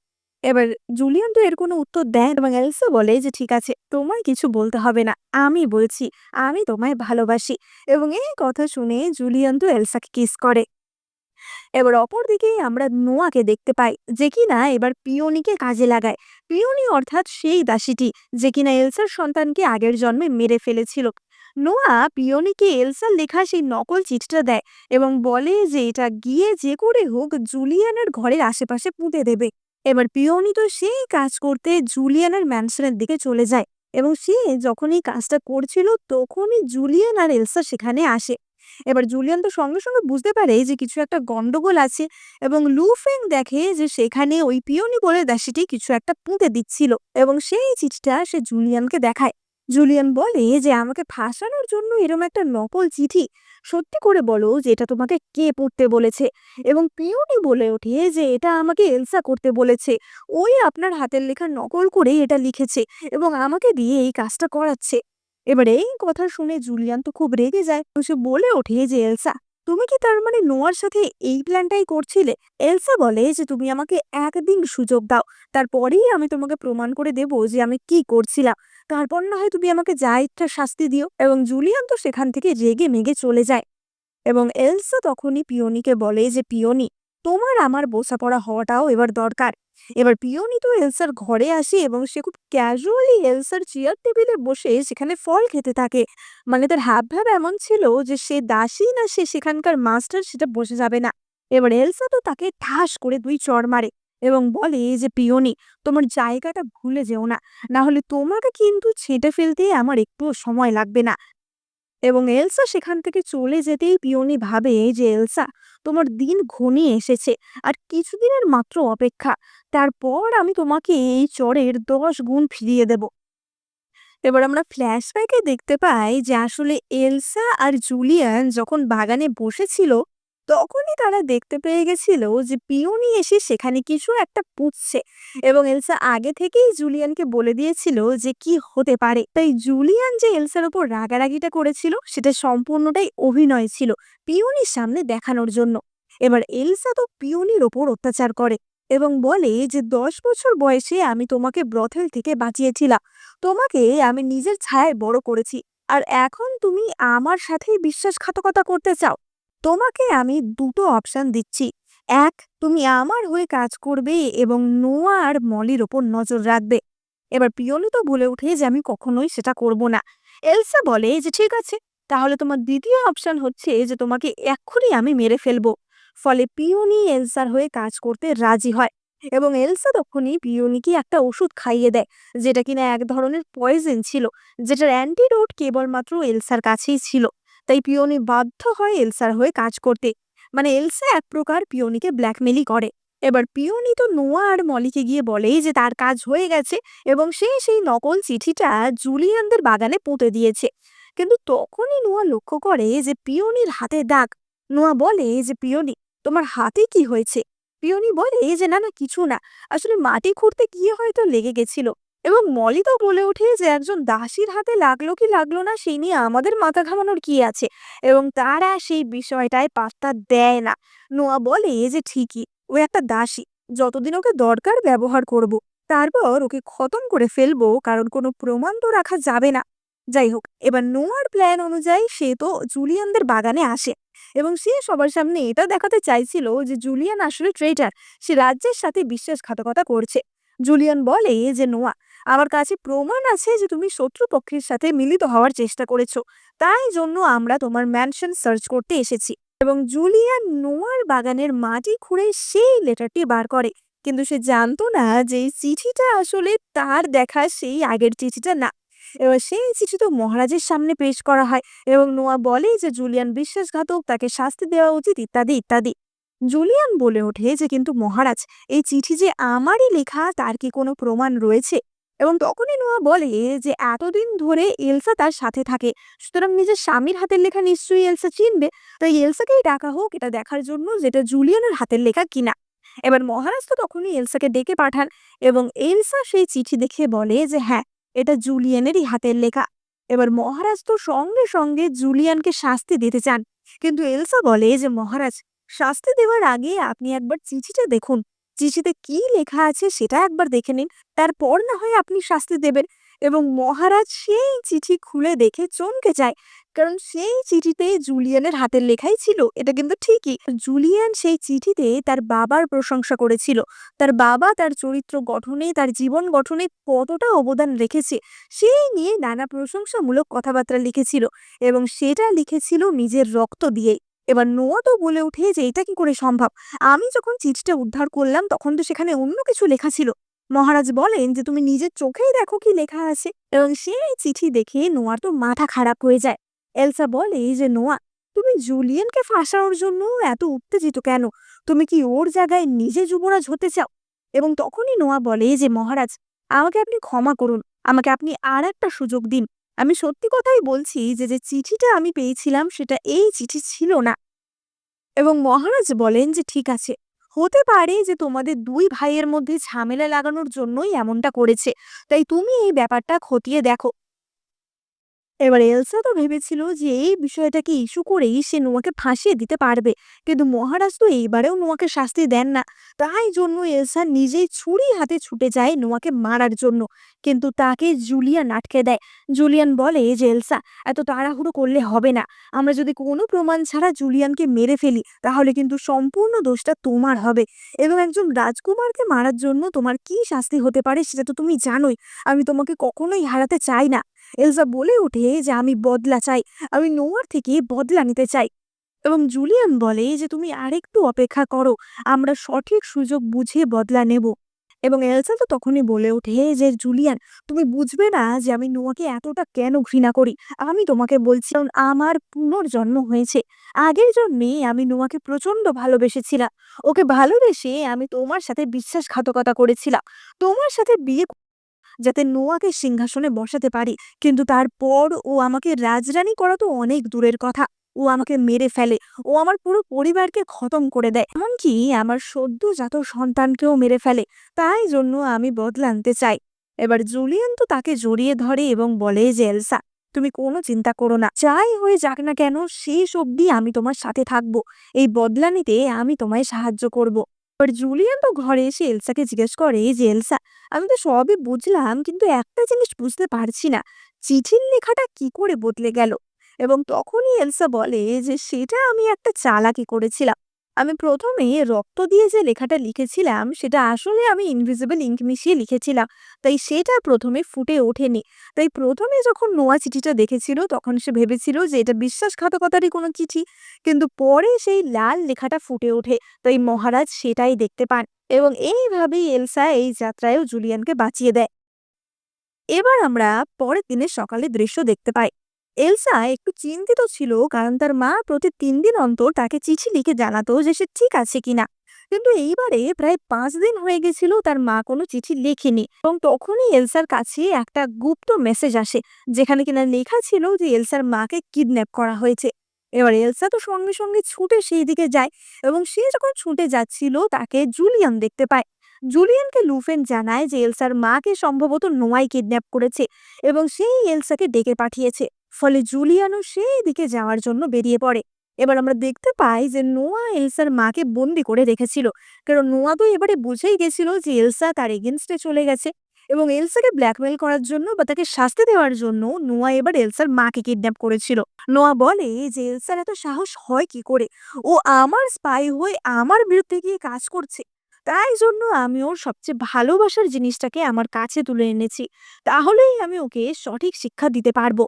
এবার জুলিয়ান তো এর কোনো উত্তর দেয় এবং এলসা বলে যে ঠিক আছে, তোমায় কিছু বলতে হবে না, আমি বলছি আমি তোমায় ভালোবাসি। এবং এই কথা শুনে জুলিয়ান তো এলসাকে কিস করে। এবার অপরদিকে আমরা নোয়াকে দেখতে পাই, যে কিনা এবার পিওনিকে কাজে লাগায়। পিওনি অর্থাৎ সেই দাসীটি যে কিনা এলসার সন্তানকে আগের জন্মে মেরে ফেলেছিল। নোয়া পিওনিকে এলসার লেখা সেই নকল চিঠিটা দেয় এবং বলে যে এটা গিয়ে যে করে হোক জুলিয়ানের ঘরের আশেপাশে পুঁতে দেবে। এবার পিওনি তো সেই কাজ করতে জুলিয়ানের ম্যানশনের দিকে চলে যায় এবং সে যখন এই কাজটা করছিল তখনই জুলিয়ান আর এলসা সেখানে আসে। এবার জুলিয়ান তো সঙ্গে সঙ্গে বুঝতে পারে যে কিছু একটা গন্ডগোল আছে এবং লুফেং দেখে যে সেখানে ওই পিওনি বলে দাসীটি কিছু একটা পুঁতে দিচ্ছিল এবং সেই চিঠিটা সে জুলিয়ানকে দেখায়। জুলিয়ান বলে যে আমাকে ফাঁসানোর জন্য এরকম একটা নকল চিঠি, সত্যি করে বলো যে এটা তোমাকে কে পড়তে বলেছে? এবং পিওনি বলে ওঠে যে এটা আমাকে এলসা করতে বলেছে, ওই আপনার হাতের লেখা নকল করে এটা লিখেছে এবং আমাকে দিয়ে এই কাজটা করাচ্ছে। এবার এই কথা শুনে জুলিয়ান তো খুব রেগে যায়। সে বলে ওঠে যে এলসা, তুমি কি তার মানে নোয়ার সাথে এই প্ল্যানটাই করছিলে? এলসা বলে যে তুমি আমাকে একদিন সুযোগ দাও, তারপরেই আমি তোমাকে প্রমাণ করে দেব যে আমি কি করছিলাম। তারপর না হয় তুমি আমাকে যা ইচ্ছা শাস্তি দিও। এবং জুলিয়ান তো সেখান থেকে রেগে মেগে চলে যায়। এবং এলসা তখনই পিওনিকে বলে যে পিওনি, তোমার আমার বোঝাপড়া হওয়াটাও এবার দরকার। এবার পিওনি তো এলসার ঘরে আসে এবং সে খুব ক্যাজুয়ালি এলসার চেয়ার টেবিলে বসে সেখানে ফল খেতে থাকে। মানে তার হাব ভাব এমন ছিল যে সে দাসী না সে সেখানকার মাস্টার সেটা বোঝা যাবে না। এবার এলসা তো তাকে ঠাস করে দুই চড় মারে এবং বলে যে পিওনি, তোমার জায়গাটা ভুলে যেও না, না হলে তোমাকে কিন্তু ছেঁটে ফেলতে আমার একটুও সময় লাগবে না। এবং এলসা সেখান থেকে চলে যেতেই পিওনি ভাবে যে এলসা, তোমার দিন ঘনিয়ে এসেছে, আর কিছুদিনের মাত্র অপেক্ষা, তারপর আমি তোমাকে এই চরের 10 গুণ ফিরিয়ে দেব। এবার আমরা ফ্ল্যাশব্যাকে দেখতে পাই যে আসলে এলসা আর জুলিয়ান যখন বাগানে বসেছিল তখনই তারা দেখতে পেয়ে গেছিল যে পিওনি এসে সেখানে কিছু একটা পুঁতছে এবং এলসা আগে থেকেই জুলিয়ানকে বলে দিয়েছিল যে কি হতে পারে। তাই জুলিয়ান যে এলসার উপর রাগারাগিটা করেছিল সেটা সম্পূর্ণটাই অভিনয় ছিল, পিওনির সামনে দেখানোর জন্য। এবার এলসা তো পিওনির ওপর অত্যাচার করে এবং বলে যে 10 বছর বয়সে আমি তোমাকে ব্রথেল থেকে বাঁচিয়েছিলাম, তোমাকে আমি নিজের ছায়ায় বড় করেছি, আর এখন তুমি আমার সাথেই বিশ্বাসঘাতকতা করতে চাও? তোমাকে আমি দুটো অপশন দিচ্ছি। এক, তুমি আমার হয়ে কাজ করবে এবং নোয়া আর মলির ওপর নজর রাখবে। এবার পিওনি তো বলে ওঠে যে আমি কখনোই সেটা করব না। এলসা বলে যে ঠিক আছে, তাহলে তোমার দ্বিতীয় অপশন হচ্ছে যে তোমাকে এক্ষুনি আমি মেরে ফেলবো। ফলে পিওনি এলসার হয়ে কাজ করতে রাজি হয় এবং এলসা তখনই পিওনিকে একটা ওষুধ খাইয়ে দেয়, যেটা কিনা এক ধরনের পয়জন ছিল, যেটার অ্যান্টিডোট কেবলমাত্র এলসার কাছেই ছিল। তাই পিওনি বাধ্য হয় এলসার হয়ে কাজ করতে। মানে এলসা এক প্রকার পিওনিকে ব্ল্যাকমেলই করে। এবার পিওনি তো নোয়া আর মলিকে গিয়ে বলে যে তার কাজ হয়ে গেছে এবং সে সেই নকল চিঠিটা জুলিয়ানদের বাগানে পুঁতে দিয়েছে। কিন্তু তখনই নোয়া লক্ষ্য করে যে পিওনির হাতে দাগ। নোয়া বলে যে পিওনি, তোমার হাতে কি হয়েছে? পিওনি বলে যে না না কিছু না, আসলে মাটি খুঁড়তে গিয়ে হয়তো লেগে গেছিল। এবং মলি তো বলে ওঠে যে একজন দাসীর হাতে লাগলো কি লাগলো না সেই নিয়ে আমাদের মাথা ঘামানোর কি আছে, এবং তারা সেই বিষয়টায় পাত্তা দেয় না। নোয়া বলে যে ঠিকই, ও একটা দাসী, যতদিন ওকে দরকার ব্যবহার করব, তারপর ওকে খতম করে ফেলবো, কারণ কোনো প্রমাণ তো রাখা যাবে না। যাই হোক, এবার নোয়ার প্ল্যান অনুযায়ী সে তো জুলিয়ানদের বাগানে আসে এবং সে সবার সামনে এটা দেখাতে চাইছিল যে জুলিয়ান আসলে ট্রেটার, সে রাজ্যের সাথে বিশ্বাসঘাতকতা করছে। জুলিয়ান বলে যে নোয়া, আমার কাছে প্রমাণ আছে যে তুমি শত্রুপক্ষের সাথে মিলিত হওয়ার চেষ্টা করেছো, তাই জন্য আমরা তোমার ম্যানশন সার্চ করতে এসেছি। এবং জুলিয়ান নোয়ার বাগানের মাটি খুঁড়ে সেই লেটারটি বার করে, কিন্তু সে জানতো না যে এই চিঠিটা আসলে তার দেখা সেই আগের চিঠিটা না। এবার সেই চিঠি তো মহারাজের সামনে পেশ করা হয় এবং নোয়া বলে যে জুলিয়ান বিশ্বাসঘাতক, তাকে শাস্তি দেওয়া উচিত, ইত্যাদি ইত্যাদি। জুলিয়ান বলে ওঠে যে কিন্তু মহারাজ, এই চিঠি যে আমারই লেখা তার কি কোনো প্রমাণ রয়েছে? এবং তখনই নোয়া বলে যে এতদিন ধরে এলসা তার সাথে থাকে, সুতরাং নিজের স্বামীর হাতের লেখা নিশ্চয়ই এলসা চিনবে, তাই এলসাকেই ডাকা হোক এটা দেখার জন্য যেটা জুলিয়ানের হাতের লেখা কিনা। এবার মহারাজ তো তখনই এলসাকে ডেকে পাঠান এবং এলসা সেই চিঠি দেখে বলে যে হ্যাঁ, এটা জুলিয়ানেরই হাতের লেখা। এবার মহারাজ তো সঙ্গে সঙ্গে জুলিয়ানকে শাস্তি দিতে চান, কিন্তু এলসা বলে যে মহারাজ, শাস্তি দেওয়ার আগে আপনি একবার চিঠিটা দেখুন, চিঠিতে কি লেখা আছে সেটা একবার দেখে নিন, তারপর না হয় আপনি শাস্তি দেবেন। এবং মহারাজ সেই চিঠি খুলে দেখে চমকে যায়, কারণ সেই চিঠিতে জুলিয়ানের হাতের লেখাই ছিল। এটা কিন্তু ঠিকই, জুলিয়ান সেই চিঠিতে তার বাবার প্রশংসা করেছিল, তার বাবা তার চরিত্র গঠনে, তার জীবন গঠনে কতটা অবদান রেখেছে সেই নিয়ে নানা প্রশংসামূলক কথাবার্তা লিখেছিল, এবং সেটা লিখেছিল নিজের রক্ত দিয়ে। এবার নোয়া তো বলে ওঠে যে এটা কি করে সম্ভব, আমি যখন চিঠিটা উদ্ধার করলাম তখন তো সেখানে অন্য কিছু লেখা ছিল। মহারাজ বলেন যে তুমি নিজের চোখেই দেখো কি লেখা আছে, এবং সেই চিঠি দেখে নোয়ার তো মাথা খারাপ হয়ে যায়। এলসা বলে যে নোয়া, তুমি জুলিয়ানকে ফাঁসানোর জন্য এত উত্তেজিত কেন? তুমি কি ওর জায়গায় নিজে যুবরাজ হতে চাও? এবং তখনই নোয়া বলে যে মহারাজ, আমাকে আপনি ক্ষমা করুন, আমাকে আপনি আর একটা সুযোগ দিন। আমি সত্যি কথাই বলছি যে যে চিঠিটা আমি পেয়েছিলাম সেটা এই চিঠি ছিল না। এবং মহারাজ বলেন যে ঠিক আছে, হতে পারে যে তোমাদের দুই ভাইয়ের মধ্যে ঝামেলা লাগানোর জন্যই এমনটা করেছে, তাই তুমি এই ব্যাপারটা খতিয়ে দেখো। এবার এলসা তো ভেবেছিল যে এই বিষয়টাকে ইস্যু করেই সে নোয়াকে ফাঁসিয়ে দিতে পারবে, কিন্তু মহারাজ তো এইবারেও নোয়াকে শাস্তি দেন না। তাই জন্য এলসা নিজেই ছুরি হাতে ছুটে যায় নোয়াকে মারার জন্য, কিন্তু তাকে জুলিয়ান আটকে দেয়। জুলিয়ান বলে যে এলসা, এত তাড়াহুড়ো করলে হবে না, আমরা যদি কোনো প্রমাণ ছাড়া জুলিয়ানকে মেরে ফেলি তাহলে কিন্তু সম্পূর্ণ দোষটা তোমার হবে, এবং একজন রাজকুমারকে মারার জন্য তোমার কি শাস্তি হতে পারে সেটা তো তুমি জানোই। আমি তোমাকে কখনোই হারাতে চাই না। এলসা বলে ওঠে যে আমি বদলা চাই, আমি নোয়ার থেকে বদলা নিতে চাই। এবং জুলিয়ান বলে যে তুমি আরেকটু অপেক্ষা করো, আমরা সঠিক সুযোগ বুঝে বদলা নেব। এবং এলসা তো তখনই বলে ওঠে যে জুলিয়ান, তুমি বুঝবে না যে আমি নোয়াকে এতটা কেন ঘৃণা করি। আমি তোমাকে বলছি, কারণ আমার পুনর্জন্ম হয়েছে। আগের জন্মে আমি নোয়াকে প্রচন্ড ভালোবেসেছিলাম, ওকে ভালোবেসে আমি তোমার সাথে বিশ্বাসঘাতকতা করেছিলাম, তোমার সাথে বিয়ে যাতে নোয়াকে সিংহাসনে বসাতে পারি, কিন্তু তারপর ও আমাকে রাজরানী করা তো অনেক দূরের কথা, ও আমাকে মেরে ফেলে, ও আমার পুরো পরিবারকে খতম করে দেয়, এমনকি আমার সদ্যজাত সন্তানকেও মেরে ফেলে। তাই জন্য আমি বদলা আনতে চাই। এবার জুলিয়ান তো তাকে জড়িয়ে ধরে এবং বলে যে এলসা, তুমি কোনো চিন্তা করো না, যাই হয়ে যাক না কেন শেষ অবধি আমি তোমার সাথে থাকবো, এই বদলা নিতে আমি তোমায় সাহায্য করব। এবার জুলিয়ান তো ঘরে এসে এলসাকে জিজ্ঞেস করে যে এলসা, আমি তো সবই বুঝলাম, কিন্তু একটা জিনিস বুঝতে পারছি না, চিঠির লেখাটা কি করে বদলে গেল? এবং তখনই এলসা বলে যে সেটা আমি একটা চালাকি করেছিলাম। আমি প্রথমে রক্ত দিয়ে যে লেখাটা লিখেছিলাম সেটা আসলে আমি ইনভিজিবল ইঙ্ক মিশিয়ে লিখেছিলাম, তাই সেটা প্রথমে ফুটে ওঠেনি। তাই প্রথমে যখন নোয়া চিঠিটা দেখেছিল তখন সে ভেবেছিল যে এটা বিশ্বাসঘাতকতারই কোনো চিঠি, কিন্তু পরে সেই লাল লেখাটা ফুটে ওঠে, তাই মহারাজ সেটাই দেখতে পান। এবং এইভাবেই এলসা এই যাত্রায়ও জুলিয়ানকে বাঁচিয়ে দেয়। এবার আমরা পরের দিনের সকালে দৃশ্য দেখতে পাই। এলসা একটু চিন্তিত ছিল, কারণ তার মা প্রতি 3 দিন অন্তর তাকে চিঠি লিখে জানাতো যে সে ঠিক আছে কিনা, কিন্তু এইবারে প্রায় 5 দিন হয়ে গেছিল তার মা কোনো চিঠি লেখেনি। এবং তখনই এলসার কাছে একটা গুপ্ত মেসেজ আসে, যেখানে কিনা লেখা ছিল যে এলসার মাকে কিডন্যাপ করা হয়েছে। এবার এলসা তো সঙ্গে সঙ্গে ছুটে সেই দিকে যায়, এবং সে যখন ছুটে যাচ্ছিল তাকে জুলিয়ান দেখতে পায়। জুলিয়ানকে লুফেন জানায় যে এলসার মাকে সম্ভবত নোয়াই কিডন্যাপ করেছে এবং সেই এলসাকে ডেকে পাঠিয়েছে। ফলে জুলিয়ানও সেই দিকে যাওয়ার জন্য বেরিয়ে পড়ে। এবার আমরা দেখতে পাই যে নোয়া এলসার মাকে বন্দি করে রেখেছিল, কারণ নোয়া তো এবারে বুঝেই গেছিল যে এলসা তার এগেনস্টে চলে গেছে এবং এলসাকে ব্ল্যাকমেল করার জন্য বা তাকে শাস্তি দেওয়ার জন্য নোয়া এবার এলসার মাকে কিডন্যাপ করেছিল। নোয়া বলে যে এলসার এত সাহস হয় কি করে, ও আমার স্পাই হয়ে আমার বিরুদ্ধে গিয়ে কাজ করছে, তাই জন্য আমি ওর সবচেয়ে ভালোবাসার জিনিসটাকে আমার কাছে তুলে এনেছি, তাহলেই আমি ওকে সঠিক শিক্ষা দিতে পারবো।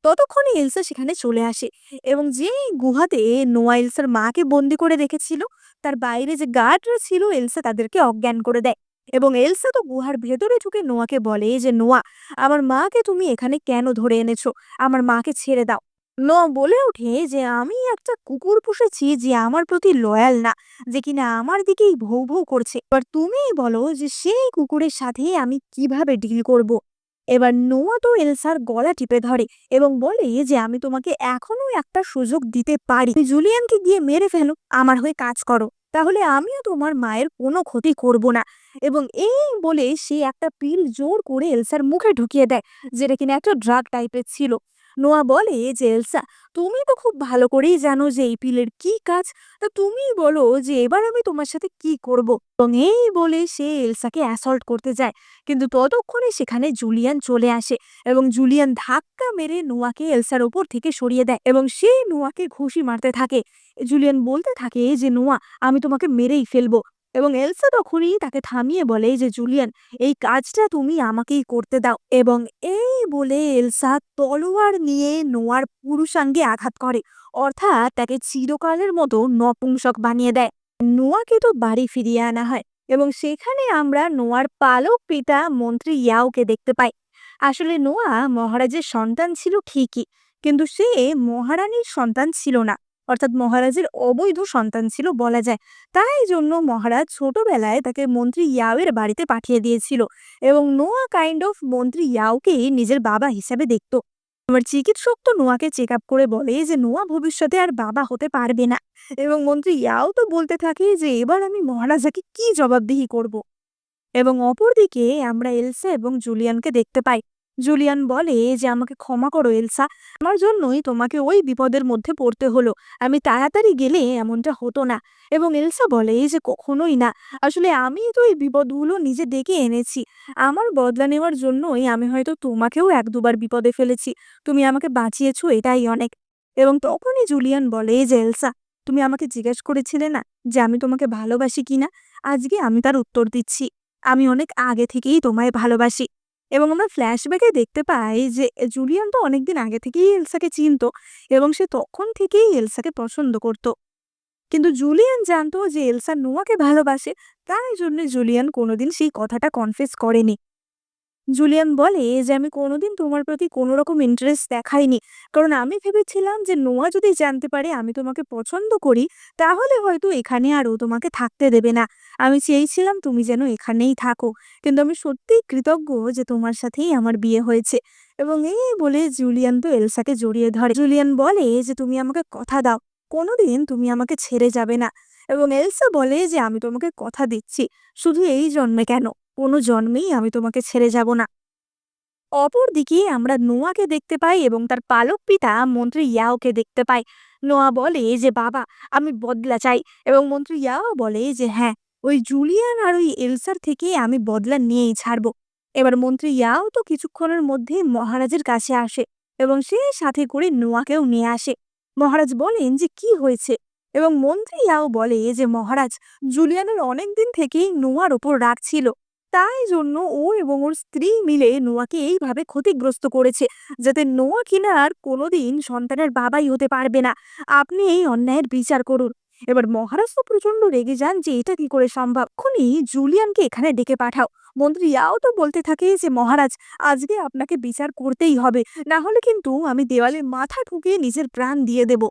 ততক্ষণে এলসা সেখানে চলে আসে এবং যে গুহাতে নোয়া এলসার মাকে বন্দি করে রেখেছিল, তার বাইরে যে গার্ডরা ছিল এলসা তাদেরকে অজ্ঞান করে দেয়। এবং এলসা তো গুহার ভেতরে ঢুকে নোয়াকে বলে যে নোয়া, আমার মাকে তুমি এখানে কেন ধরে এনেছো, আমার মাকে ছেড়ে দাও। নোয়া বলে ওঠে যে আমি একটা কুকুর পুষেছি যে আমার প্রতি লয়াল না, যে কিনা আমার দিকেই ভৌ ভৌ করছে। এবার তুমিই বলো যে সেই কুকুরের সাথে আমি কিভাবে ডিল করব। এবার নোয়া তো এলসার গলা টিপে ধরে এবং বলে যে আমি তোমাকে এখনো একটা সুযোগ দিতে পারি, তুমি জুলিয়ানকে গিয়ে মেরে ফেলো, আমার হয়ে কাজ করো, তাহলে আমিও তোমার মায়ের কোনো ক্ষতি করব না। এবং এই বলে সে একটা পিল জোর করে এলসার মুখে ঢুকিয়ে দেয়, যেটা কিনা একটা ড্রাগ টাইপের ছিল। নোয়া বলে যে এলসা, তুমি তো খুব ভালো করেই জানো যে এই পিলের কি কাজ, তা তুমিই বলো যে এবার আমি তোমার সাথে কি করব। এবং এই বলে সে এলসাকে অ্যাসল্ট করতে যায়, কিন্তু ততক্ষণে সেখানে জুলিয়ান চলে আসে এবং জুলিয়ান ধাক্কা মেরে নোয়াকে এলসার ওপর থেকে সরিয়ে দেয় এবং সে নোয়াকে ঘুষি মারতে থাকে। জুলিয়ান বলতে থাকে যে নোয়া, আমি তোমাকে মেরেই ফেলবো। এবং এলসা তখনই তাকে থামিয়ে বলে যে জুলিয়ান, এই কাজটা তুমি আমাকেই করতে দাও। এবং এই বলে এলসা তলোয়ার নিয়ে নোয়ার পুরুষাঙ্গে আঘাত করে, অর্থাৎ তাকে চিরকালের মতো নপুংসক বানিয়ে দেয়। নোয়াকে তো বাড়ি ফিরিয়ে আনা হয় এবং সেখানে আমরা নোয়ার পালক পিতা মন্ত্রী ইয়াওকে দেখতে পাই। আসলে নোয়া মহারাজের সন্তান ছিল ঠিকই, কিন্তু সে মহারানীর সন্তান ছিল না, অর্থাৎ মহারাজের অবৈধ সন্তান ছিল বলা যায়। তাই জন্য মহারাজ ছোটবেলায় তাকে মন্ত্রী ইয়াওয়ের বাড়িতে পাঠিয়ে দিয়েছিল এবং নোয়া কাইন্ড অফ মন্ত্রী ইয়াওকে নিজের বাবা হিসাবে দেখত। আমার চিকিৎসক তো নোয়াকে চেক আপ করে বলে যে নোয়া ভবিষ্যতে আর বাবা হতে পারবে না এবং মন্ত্রী ইয়াও তো বলতে থাকে যে এবার আমি মহারাজাকে কি জবাবদিহি করব। এবং অপরদিকে আমরা এলসা এবং জুলিয়ানকে দেখতে পাই। জুলিয়ান বলে যে আমাকে ক্ষমা করো এলসা, আমার জন্যই তোমাকে ওই বিপদের মধ্যে পড়তে হলো, আমি তাড়াতাড়ি গেলে এমনটা হতো না। এবং এলসা বলে যে কখনোই না, আসলে আমি তো এই বিপদগুলো নিজে ডেকে এনেছি, আমার বদলা নেওয়ার জন্যই আমি হয়তো তোমাকেও এক দুবার বিপদে ফেলেছি, তুমি আমাকে বাঁচিয়েছো এটাই অনেক। এবং তখনই জুলিয়ান বলে যে এলসা, তুমি আমাকে জিজ্ঞেস করেছিলে না যে আমি তোমাকে ভালোবাসি কিনা, আজকে আমি তার উত্তর দিচ্ছি, আমি অনেক আগে থেকেই তোমায় ভালোবাসি। এবং আমরা ফ্ল্যাশব্যাকে দেখতে পাই যে জুলিয়ান তো অনেকদিন আগে থেকেই এলসাকে চিনতো এবং সে তখন থেকেই এলসাকে পছন্দ করত। কিন্তু জুলিয়ান জানতো যে এলসা নোয়াকে ভালোবাসে, তাই জন্য জুলিয়ান কোনোদিন সেই কথাটা কনফেস করেনি। জুলিয়ান বলে যে আমি কোনোদিন তোমার প্রতি কোনো রকম ইন্টারেস্ট দেখাইনি, কারণ আমি ভেবেছিলাম যে নোয়া যদি জানতে পারে আমি তোমাকে পছন্দ করি, তাহলে হয়তো এখানে আর ও তোমাকে থাকতে দেবে না। আমি চেয়েছিলাম তুমি যেন এখানেই থাকো, কিন্তু আমি সত্যিই কৃতজ্ঞ যে তোমার সাথেই আমার বিয়ে হয়েছে। এবং এই বলে জুলিয়ান তো এলসাকে জড়িয়ে ধরে। জুলিয়ান বলে যে তুমি আমাকে কথা দাও, কোনোদিন তুমি আমাকে ছেড়ে যাবে না। এবং এলসা বলে যে আমি তোমাকে কথা দিচ্ছি, শুধু এই জন্মে কেন, কোনো জন্মেই আমি তোমাকে ছেড়ে যাব না। অপরদিকে আমরা নোয়াকে দেখতে পাই এবং তার পালক পিতা মন্ত্রী ইয়াওকে দেখতে পাই। নোয়া বলে যে বাবা, আমি বদলা চাই এবং মন্ত্রী ইয়াও বলে যে হ্যাঁ, ওই জুলিয়ান আর ওই এলসার থেকে আমি বদলা নিয়েই ছাড়বো। এবার মন্ত্রী ইয়াও তো কিছুক্ষণের মধ্যে মহারাজের কাছে আসে এবং সে সাথে করে নোয়াকেও নিয়ে আসে। মহারাজ বলেন যে কি হয়েছে, এবং মন্ত্রী ইয়াও বলে যে মহারাজ, জুলিয়ানের অনেকদিন থেকেই নোয়ার ওপর রাগ ছিল, তাই জন্য ও এবং ওর স্ত্রী মিলে নোয়াকে এইভাবে ক্ষতিগ্রস্ত করেছে, যাতে নোয়া কিনা আর কোনোদিন সন্তানের বাবাই হতে পারবে না। আপনি এই অন্যায়ের বিচার করুন। এবার মহারাজ তো প্রচন্ড রেগে যান যে এটা কি করে সম্ভব, এখনই জুলিয়ানকে এখানে ডেকে পাঠাও। মন্ত্রী ইয়াও তো বলতে থাকে যে মহারাজ, আজকে আপনাকে বিচার করতেই হবে, না হলে কিন্তু আমি দেওয়ালে মাথা ঠুকিয়ে নিজের প্রাণ দিয়ে দেব।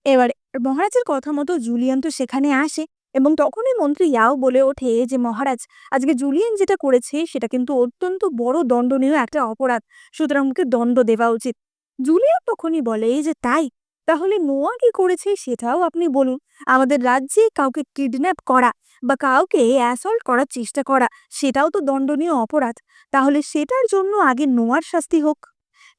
এবারে মহারাজের কথা মতো জুলিয়ান তো সেখানে আসে এবং তখনই মন্ত্রী ইয়াও বলে ওঠে যে মহারাজ, আজকে জুলিয়ান যেটা করেছে সেটা কিন্তু অত্যন্ত বড় দণ্ডনীয় একটা অপরাধ, সুতরাং ওকে দণ্ড দেওয়া উচিত। জুলিয়ান তখনই বলে যে তাই, তাহলে নোয়া কি করেছে সেটাও আপনি বলুন। আমাদের রাজ্যে কাউকে কিডন্যাপ করা বা কাউকে অ্যাসল্ট করার চেষ্টা করা সেটাও তো দণ্ডনীয় অপরাধ। তাহলে সেটার জন্য আগে নোয়ার শাস্তি হোক।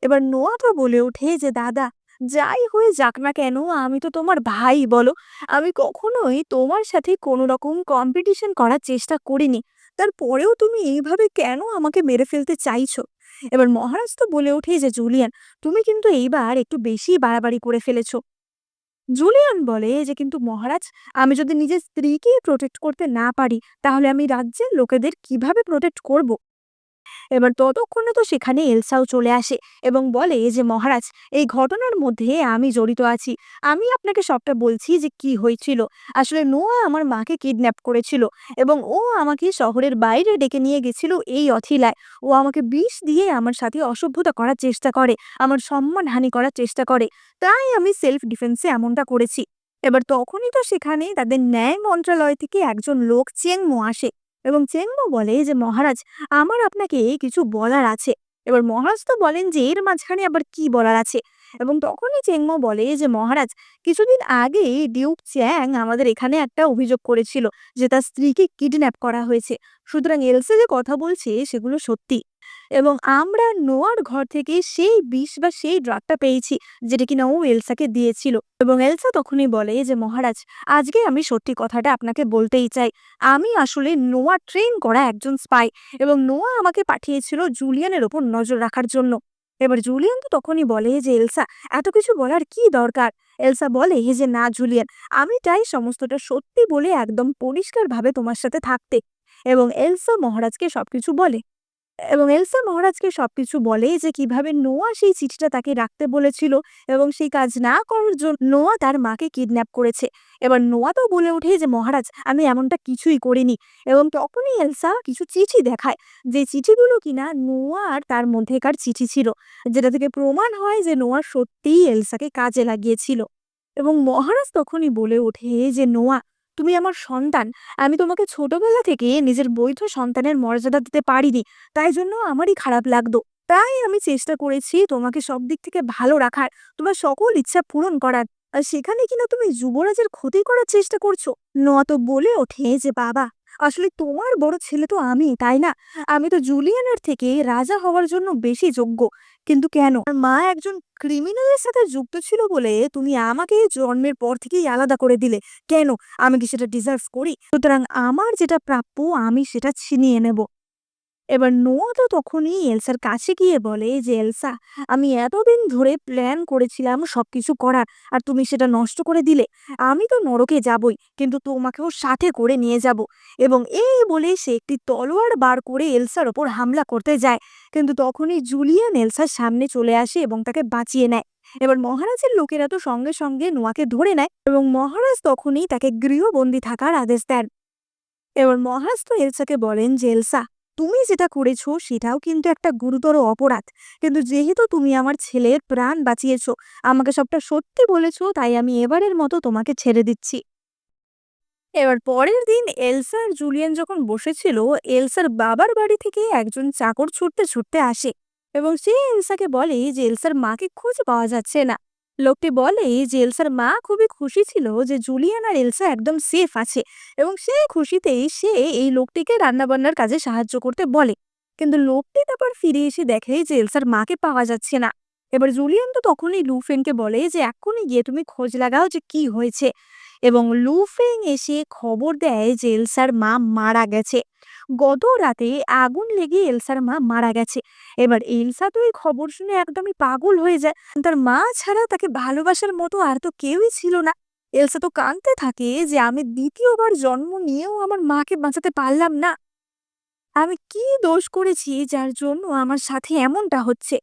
এবার নোয়া তো বলে ওঠে যে দাদা, যাই হয়ে যাক না কেন আমি তো তোমার ভাই বলো। আমি কখনোই তোমার সাথে কোনো রকম কম্পিটিশন করার চেষ্টা করিনি। তারপরেও তুমি এইভাবে কেন আমাকে মেরে ফেলতে চাইছো? এবার মহারাজ তো বলে ওঠে যে জুলিয়ান, তুমি কিন্তু এইবার একটু বেশি বাড়াবাড়ি করে ফেলেছো। জুলিয়ান বলে যে কিন্তু মহারাজ, আমি যদি নিজের স্ত্রীকে প্রোটেক্ট করতে না পারি তাহলে আমি রাজ্যের লোকেদের কিভাবে প্রোটেক্ট করব? এবার ততক্ষণে তো সেখানে এলসাও চলে আসে এবং বলে যে মহারাজ, এই ঘটনার মধ্যে আমি জড়িত আছি। আমি আপনাকে সবটা বলছি যে কি হয়েছিল। আসলে নোয়া আমার মাকে কিডন্যাপ করেছিল এবং ও আমাকে শহরের বাইরে ডেকে নিয়ে গেছিল এই অথিলায়। ও আমাকে বিষ দিয়ে আমার সাথে অসভ্যতা করার চেষ্টা করে, আমার সম্মানহানি করার চেষ্টা করে। তাই আমি সেলফ ডিফেন্সে এমনটা করেছি। এবার তখনই তো সেখানে তাদের ন্যায় মন্ত্রণালয় থেকে একজন লোক চেংমো আসে এবং চেংমো বলে যে মহারাজ, আমার আপনাকে কিছু বলার আছে। এবার মহারাজ তো বলেন যে এর মাঝখানে আবার কি বলার আছে। এবং তখনই চেংমো বলে যে মহারাজ, কিছুদিন আগে ডিউক চ্যাং আমাদের এখানে একটা অভিযোগ করেছিল যে তার স্ত্রীকে কিডন্যাপ করা হয়েছে। সুতরাং এলসা যে কথা বলছে সেগুলো সত্যি। এবং আমরা নোয়ার ঘর থেকে সেই বিষ বা সেই ড্রাগটা পেয়েছি যেটা কিনা ও এলসাকে দিয়েছিল। এবং এলসা তখনই বলে যে মহারাজ, আজকে আমি সত্যি কথাটা আপনাকে বলতেই চাই। আমি আসলে নোয়া ট্রেন করা একজন স্পাই এবং নোয়া আমাকে পাঠিয়েছিল জুলিয়ানের ওপর নজর রাখার জন্য। এবার জুলিয়ান তো তখনই বলে যে এলসা, এত কিছু বলার কি দরকার? এলসা বলে যে না জুলিয়ান, আমি চাই সমস্তটা সত্যি বলে একদম পরিষ্কারভাবে তোমার সাথে থাকতে। এবং এলসা মহারাজকে সবকিছু বলে এবং এলসা মহারাজকে সবকিছু বলে যে কিভাবে নোয়া সেই চিঠিটা তাকে রাখতে বলেছিল এবং সেই কাজ না করার জন্য নোয়া তার মাকে কিডন্যাপ করেছে। এবার নোয়া তো বলে ওঠে যে মহারাজ, আমি এমনটা কিছুই করিনি। এবং তখনই এলসা কিছু চিঠি দেখায়, যে চিঠিগুলো কিনা নোয়া আর তার মধ্যেকার চিঠি ছিল, যেটা থেকে প্রমাণ হয় যে নোয়া সত্যিই এলসাকে কাজে লাগিয়েছিল। এবং মহারাজ তখনই বলে ওঠে যে নোয়া, তুমি আমার সন্তান। আমি তোমাকে ছোটবেলা থেকে নিজের বৈধ সন্তানের মর্যাদা দিতে পারিনি, তাই জন্য আমারই খারাপ লাগতো। তাই আমি চেষ্টা করেছি তোমাকে সব দিক থেকে ভালো রাখার, তোমার সকল ইচ্ছা পূরণ করার। আর সেখানে কিনা তুমি যুবরাজের ক্ষতি করার চেষ্টা করছো। নোয়া তো বলে ওঠে যে বাবা, আসলে তোমার বড় ছেলে তো আমি, তাই না? আমি তো জুলিয়ানের থেকে রাজা হওয়ার জন্য বেশি যোগ্য। কিন্তু কেন? আমার মা একজন ক্রিমিনালের সাথে যুক্ত ছিল বলে তুমি আমাকে জন্মের পর থেকেই আলাদা করে দিলে। কেন? আমি কি সেটা ডিজার্ভ করি? সুতরাং আমার যেটা প্রাপ্য আমি সেটা ছিনিয়ে নেব। এবার নোয়া তো তখনই এলসার কাছে গিয়ে বলে যে এলসা, আমি এতদিন ধরে প্ল্যান করেছিলাম সবকিছু করার, আর তুমি সেটা নষ্ট করে দিলে। আমি তো নরকে যাবই, কিন্তু তোমাকেও সাথে করে নিয়ে যাব। এবং এই বলে সে একটি তলোয়ার বার করে এলসার ওপর হামলা করতে যায়। কিন্তু তখনই জুলিয়ান এলসার সামনে চলে আসে এবং তাকে বাঁচিয়ে নেয়। এবার মহারাজের লোকেরা তো সঙ্গে সঙ্গে নোয়াকে ধরে নেয় এবং মহারাজ তখনই তাকে গৃহবন্দী থাকার আদেশ দেন। এবার মহারাজ তো এলসাকে বলেন যে এলসা, তুমি যেটা করেছো সেটাও কিন্তু একটা গুরুতর অপরাধ। কিন্তু যেহেতু তুমি আমার ছেলের প্রাণ বাঁচিয়েছো, আমাকে সবটা সত্যি বলেছো, তাই আমি এবারের মতো তোমাকে ছেড়ে দিচ্ছি। এবার পরের দিন এলসা আর জুলিয়ান যখন বসেছিল, এলসার বাবার বাড়ি থেকে একজন চাকর ছুটতে ছুটতে আসে এবং সে এলসাকে বলে যে এলসার মাকে খুঁজে পাওয়া যাচ্ছে না। লোকটি বলে যে এলসার মা খুবই খুশি ছিল যে জুলিয়ান আর এলসা একদম সেফ আছে এবং সেই খুশিতেই সে এই লোকটিকে রান্নাবান্নার কাজে সাহায্য করতে বলে। কিন্তু লোকটি তারপর ফিরে এসে দেখে যে এলসার মাকে পাওয়া যাচ্ছে না। এবার জুলিয়ান তো তখনই লুফেনকে বলে যে এক্ষুনি গিয়ে তুমি খোঁজ লাগাও যে কি হয়েছে। এবং লুফেং এসে খবর দেয় যে এলসার মা মারা গেছে। গত রাতে আগুন লেগে এলসার মা মারা গেছে। এবার এলসা তো এই খবর শুনে একদমই পাগল হয়ে যায়। তার মা ছাড়া তাকে ভালোবাসার মতো আর তো কেউই ছিল না। এলসা তো কাঁদতে থাকে যে আমি দ্বিতীয়বার জন্ম নিয়েও আমার মাকে বাঁচাতে পারলাম না। আমি কি দোষ করেছি যার জন্য আমার সাথে এমনটা হচ্ছে?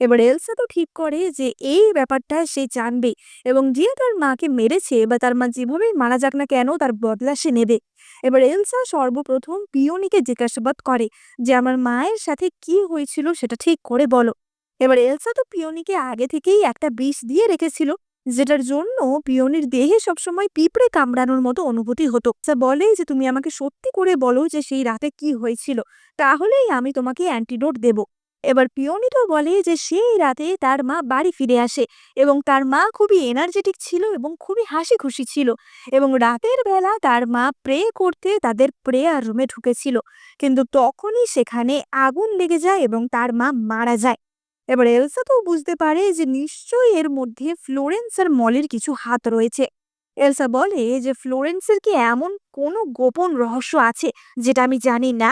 এবার এলসা তো ঠিক করে যে এই ব্যাপারটা সে জানবে এবং যে তার মাকে মেরেছে বা তার মা যেভাবেই মারা যাক না কেন তার বদলা সে নেবে। এবার এলসা সর্বপ্রথম পিওনিকে জিজ্ঞাসাবাদ করে যে আমার মায়ের সাথে কি হয়েছিল সেটা ঠিক করে বলো। এবার এলসা তো পিওনিকে আগে থেকেই একটা বিষ দিয়ে রেখেছিল, যেটার জন্য পিওনির দেহে সবসময় পিঁপড়ে কামড়ানোর মতো অনুভূতি হতো। সে বলে যে তুমি আমাকে সত্যি করে বলো যে সেই রাতে কি হয়েছিল, তাহলেই আমি তোমাকে অ্যান্টিডোট দেব। এবার পিওনি তো বলে যে সেই রাতে তার মা বাড়ি ফিরে আসে এবং তার মা খুবই এনার্জেটিক ছিল এবং খুবই হাসি খুশি ছিল এবং রাতের বেলা তার মা প্রে করতে তাদের প্রেয়ার রুমে ঢুকেছিল, কিন্তু তখনই সেখানে আগুন লেগে যায় এবং তার মা মারা যায়। এবার এলসা তো বুঝতে পারে যে নিশ্চয়ই এর মধ্যে ফ্লোরেন্স আর মলির কিছু হাত রয়েছে। এলসা বলে যে ফ্লোরেন্সের কি এমন কোনো গোপন রহস্য আছে যেটা আমি জানি না।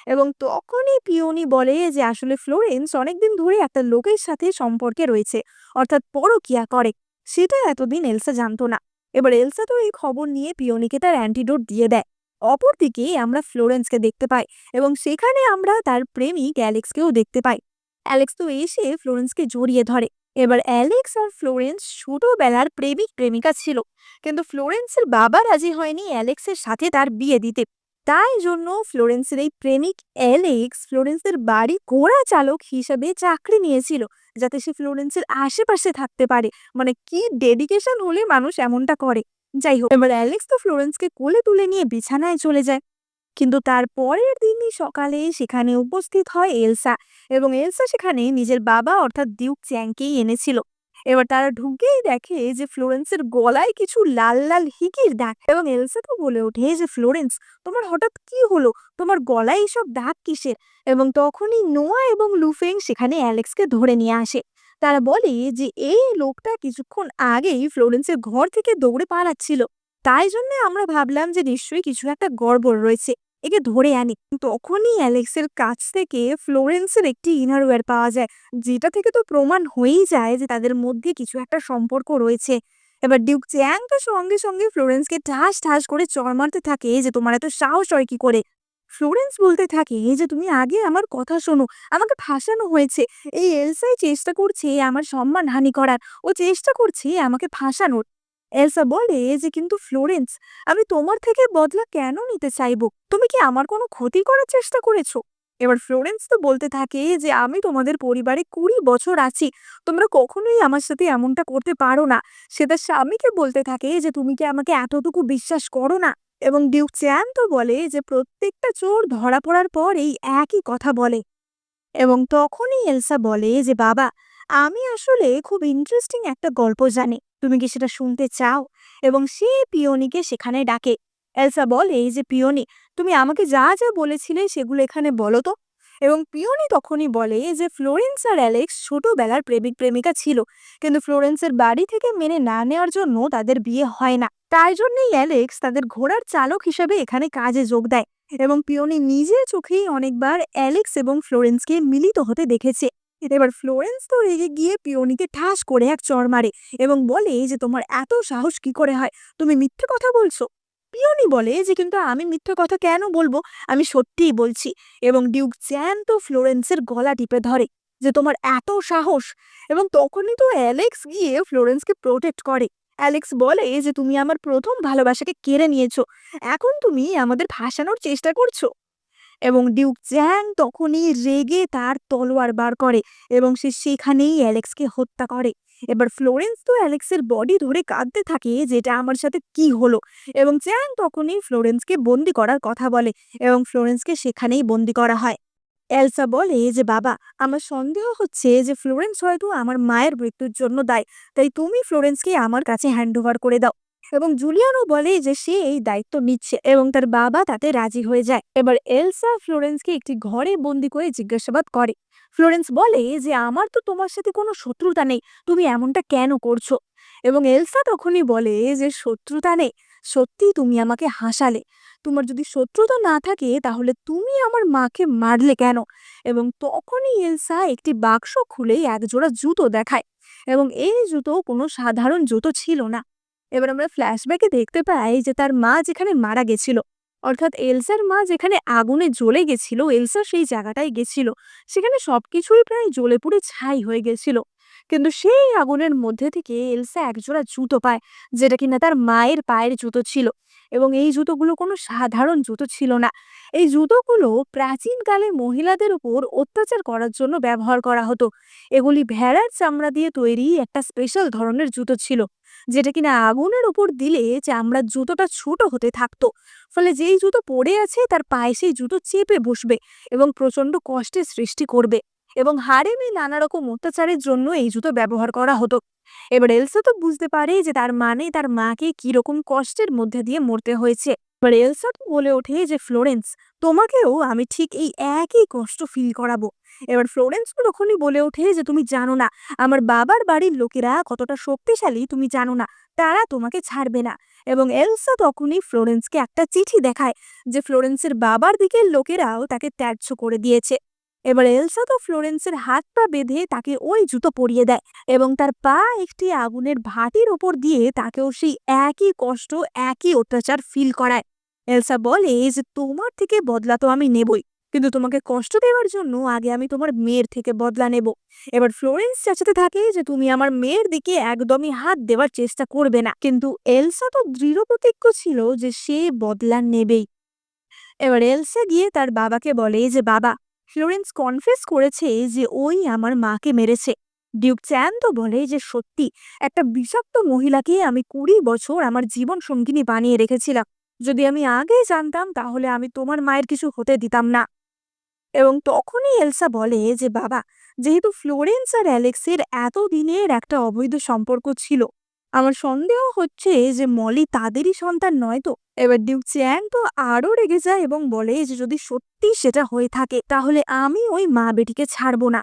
এবং তখনই পিওনি বলে যে আসলে ফ্লোরেন্স অনেকদিন ধরে একটা লোকের সাথে সম্পর্কে রয়েছে, অর্থাৎ পরকিয়া করে। সেটা এতদিন এলসা জানতো না। এবার এলসা তো এই খবর নিয়ে পিওনিকে তার অ্যান্টিডোট দিয়ে দেয়। অপরদিকে আমরা ফ্লোরেন্সকে দেখতে পাই এবং সেখানে আমরা তার প্রেমিক অ্যালেক্সকেও দেখতে পাই। অ্যালেক্স তো এসে ফ্লোরেন্সকে জড়িয়ে ধরে। এবার অ্যালেক্স আর ফ্লোরেন্স ছোটবেলার প্রেমিক প্রেমিকা ছিল, কিন্তু ফ্লোরেন্সের বাবা রাজি হয়নি অ্যালেক্সের সাথে তার বিয়ে দিতে। তাই জন্য ফ্লোরেন্সের এই প্রেমিক অ্যালেক্স ফ্লোরেন্সের বাড়ি ঘোড়া চালক হিসেবে চাকরি নিয়েছিল, যাতে সে ফ্লোরেন্সের আশেপাশে থাকতে পারে। মানে কি ডেডিকেশন হলে মানুষ এমনটা করে। যাই হোক, এবার অ্যালেক্স তো ফ্লোরেন্সকে কোলে তুলে নিয়ে বিছানায় চলে যায়। কিন্তু তার পরের দিনই সকালে সেখানে উপস্থিত হয় এলসা এবং এলসা সেখানে নিজের বাবা অর্থাৎ ডিউক চ্যাংকেই এনেছিল। এবার তারা ঢুকেই দেখে যে ফ্লোরেন্সের গলায় কিছু লাল লাল হিকির দাগ এবং এলসা তো বলে ওঠে যে ফ্লোরেন্স, তোমার হঠাৎ কি হলো, তোমার গলায় এসব দাগ কিসের? এবং তখনই নোয়া এবং লুফেং সেখানে অ্যালেক্সকে ধরে নিয়ে আসে। তারা বলে যে এই লোকটা কিছুক্ষণ আগেই ফ্লোরেন্সের ঘর থেকে দৌড়ে পালাচ্ছিল, তাই জন্য আমরা ভাবলাম যে নিশ্চয়ই কিছু একটা গড়বড় রয়েছে, একে ধরে আনি। তখনই অ্যালেক্সের কাছ থেকে ফ্লোরেন্সের একটি ইনারওয়্যার পাওয়া যায়, যেটা থেকে তো প্রমাণ হয়েই যায় যে তাদের মধ্যে কিছু একটা সম্পর্ক রয়েছে। এবার ডিউক চ্যাং তো সঙ্গে সঙ্গে ফ্লোরেন্সকে ঠাস ঠাস করে চড় মারতে থাকে যে তোমার এত সাহস হয় কি করে। ফ্লোরেন্স বলতে থাকে যে তুমি আগে আমার কথা শোনো, আমাকে ফাঁসানো হয়েছে। এই এলসাই চেষ্টা করছে আমার সম্মান হানি করার, ও চেষ্টা করছে আমাকে ফাঁসানোর। এলসা বলে যে কিন্তু ফ্লোরেন্স, আমি তোমার থেকে বদলা কেন নিতে চাইবো? তুমি কি আমার কোনো ক্ষতি করার চেষ্টা করেছো? এবার ফ্লোরেন্স তো বলতে থাকে যে আমি তোমাদের পরিবারে 20 বছর আছি, তোমরা কখনোই আমার সাথে এমনটা করতে পারো না। সে তার স্বামীকে বলতে থাকে যে তুমি কি আমাকে এতটুকু বিশ্বাস করো না? এবং ডিউক চ্যান তো বলে যে প্রত্যেকটা চোর ধরা পড়ার পর এই একই কথা বলে। এবং তখনই এলসা বলে যে বাবা, আমি আসলে খুব ইন্টারেস্টিং একটা গল্প জানি, তুমি কি সেটা শুনতে চাও? এবং সে পিওনিকে সেখানে ডাকে। এলসা বলে যে পিওনি, তুমি আমাকে যা যা বলেছিলে সেগুলো এখানে বলো তো। এবং পিওনি তখনই বলে যে ফ্লোরেন্স আর অ্যালেক্স ছোটবেলার প্রেমিক প্রেমিকা ছিল, কিন্তু ফ্লোরেন্সের বাড়ি থেকে মেনে না নেওয়ার জন্য তাদের বিয়ে হয় না। তাই জন্যই অ্যালেক্স তাদের ঘোড়ার চালক হিসেবে এখানে কাজে যোগ দেয়। এবং পিওনি নিজের চোখেই অনেকবার অ্যালেক্স এবং ফ্লোরেন্সকে মিলিত হতে দেখেছে। এবার ফ্লোরেন্স তো রেগে গিয়ে পিওনিকে ঠাস করে এক চড় মারে এবং বলে যে তোমার এত সাহস কি করে হয়, তুমি মিথ্যে কথা বলছো। পিওনি বলে যে কিন্তু আমি মিথ্যে কথা কেন বলবো, আমি সত্যিই বলছি। এবং ডিউক চ্যান তো ফ্লোরেন্সের গলা টিপে ধরে যে তোমার এত সাহস। এবং তখনই তো অ্যালেক্স গিয়ে ফ্লোরেন্সকে প্রোটেক্ট করে। অ্যালেক্স বলে যে তুমি আমার প্রথম ভালোবাসাকে কেড়ে নিয়েছো, এখন তুমি আমাদের ফাঁসানোর চেষ্টা করছো। এবং ডিউক চ্যাং তখনই রেগে তার তলোয়ার বার করে এবং সে সেখানেই অ্যালেক্সকে হত্যা করে। এবার ফ্লোরেন্স তো অ্যালেক্সের বডি ধরে কাঁদতে থাকে যেটা আমার সাথে কি হলো। এবং চ্যাং তখনই ফ্লোরেন্সকে বন্দি করার কথা বলে এবং ফ্লোরেন্সকে সেখানেই বন্দি করা হয়। এলসা বলে যে বাবা, আমার সন্দেহ হচ্ছে যে ফ্লোরেন্স হয়তো আমার মায়ের মৃত্যুর জন্য দায়ী, তাই তুমি ফ্লোরেন্সকে আমার কাছে হ্যান্ডওভার করে দাও। এবং জুলিয়ানো বলে যে সে এই দায়িত্ব নিচ্ছে এবং তার বাবা তাতে রাজি হয়ে যায়। এবার এলসা ফ্লোরেন্সকে একটি ঘরে বন্দি করে জিজ্ঞাসাবাদ করে। ফ্লোরেন্স বলে যে আমার তো তোমার সাথে কোনো শত্রুতা নেই, তুমি এমনটা কেন করছো? এবং এলসা তখনই বলে যে শত্রুতা নেই, সত্যি তুমি আমাকে হাসালে। তোমার যদি শত্রুতা না থাকে তাহলে তুমি আমার মাকে মারলে কেন? এবং তখনই এলসা একটি বাক্স খুলে একজোড়া জুতো দেখায় এবং এই জুতো কোনো সাধারণ জুতো ছিল না। এবার আমরা ফ্ল্যাশব্যাকে দেখতে পাই যে তার মা যেখানে মারা গেছিল, অর্থাৎ এলসার মা যেখানে আগুনে জ্বলে গেছিল, এলসা সেই জায়গাটায় গেছিল। সেখানে সবকিছুই প্রায় জ্বলে পুড়ে ছাই হয়ে গেছিল, কিন্তু সেই আগুনের মধ্যে থেকে এলসা একজোড়া জুতো পায়, যেটা কিনা তার মায়ের পায়ের জুতো ছিল। এবং এই জুতোগুলো কোনো সাধারণ জুতো ছিল না। এই জুতোগুলো প্রাচীনকালে মহিলাদের উপর অত্যাচার করার জন্য ব্যবহার করা হতো। এগুলি ভেড়ার চামড়া দিয়ে তৈরি একটা স্পেশাল ধরনের জুতো ছিল, যেটা কিনা আগুনের উপর দিলে চামড়ার জুতোটা ছোট হতে থাকতো। ফলে যেই জুতো পরে আছে তার পায়ে সেই জুতো চেপে বসবে এবং প্রচন্ড কষ্টের সৃষ্টি করবে। এবং হারেমে নানা রকম অত্যাচারের জন্য এই জুতো ব্যবহার করা হতো। এবার এলসা তো বুঝতে পারে যে তার মানে তার মাকে কিরকম কষ্টের মধ্যে দিয়ে মরতে হয়েছে। এবার এলসা তো বলে ওঠে যে ফ্লোরেন্স, তোমাকেও আমি ঠিক এই একই কষ্ট ফিল করাবো। এবার ফ্লোরেন্স তখনই বলে ওঠে যে তুমি জানো না আমার বাবার বাড়ির লোকেরা কতটা শক্তিশালী, তুমি জানো না, তারা তোমাকে ছাড়বে না। এবং এলসা তখনই ফ্লোরেন্সকে একটা চিঠি দেখায় যে ফ্লোরেন্সের বাবার দিকের লোকেরাও তাকে ত্যায্য করে দিয়েছে। এবার এলসা তো ফ্লোরেন্সের হাত পা বেঁধে তাকে ওই জুতো পরিয়ে দেয় এবং তার পা একটি আগুনের ভাটির ওপর দিয়ে তাকেও সেই একই কষ্ট, একই অত্যাচার ফিল করায়। এলসা বলে যে তোমার থেকে বদলা তো আমি নেবই, কিন্তু তোমাকে কষ্ট দেওয়ার জন্য আগে আমি তোমার মেয়ের থেকে বদলা নেব। এবার ফ্লোরেন্স চেঁচাতে থাকে যে তুমি আমার মেয়ের দিকে একদমই হাত দেওয়ার চেষ্টা করবে না, কিন্তু এলসা তো দৃঢ় প্রতিজ্ঞ ছিল যে সে বদলা নেবেই। এবার এলসা গিয়ে তার বাবাকে বলে যে বাবা, ফ্লোরেন্স কনফেস করেছে যে ওই আমার মাকে মেরেছে। ডিউক চ্যান তো বলে যে সত্যি, একটা বিষাক্ত মহিলাকে আমি 20 বছর আমার জীবন সঙ্গিনী বানিয়ে রেখেছিলাম। যদি আমি আগে জানতাম তাহলে আমি তোমার মায়ের কিছু হতে দিতাম না। এবং তখনই এলসা বলে যে বাবা, যেহেতু ফ্লোরেন্স আর অ্যালেক্সের এতদিনের একটা অবৈধ সম্পর্ক ছিল, আমার সন্দেহ হচ্ছে যে মলি তাদেরই সন্তান নয় তো। এবার ডিউক চ্যান তো আরো রেগে যায় এবং বলে যে যদি সত্যি সেটা হয়ে থাকে তাহলে আমি ওই মা বেটিকে ছাড়বো না।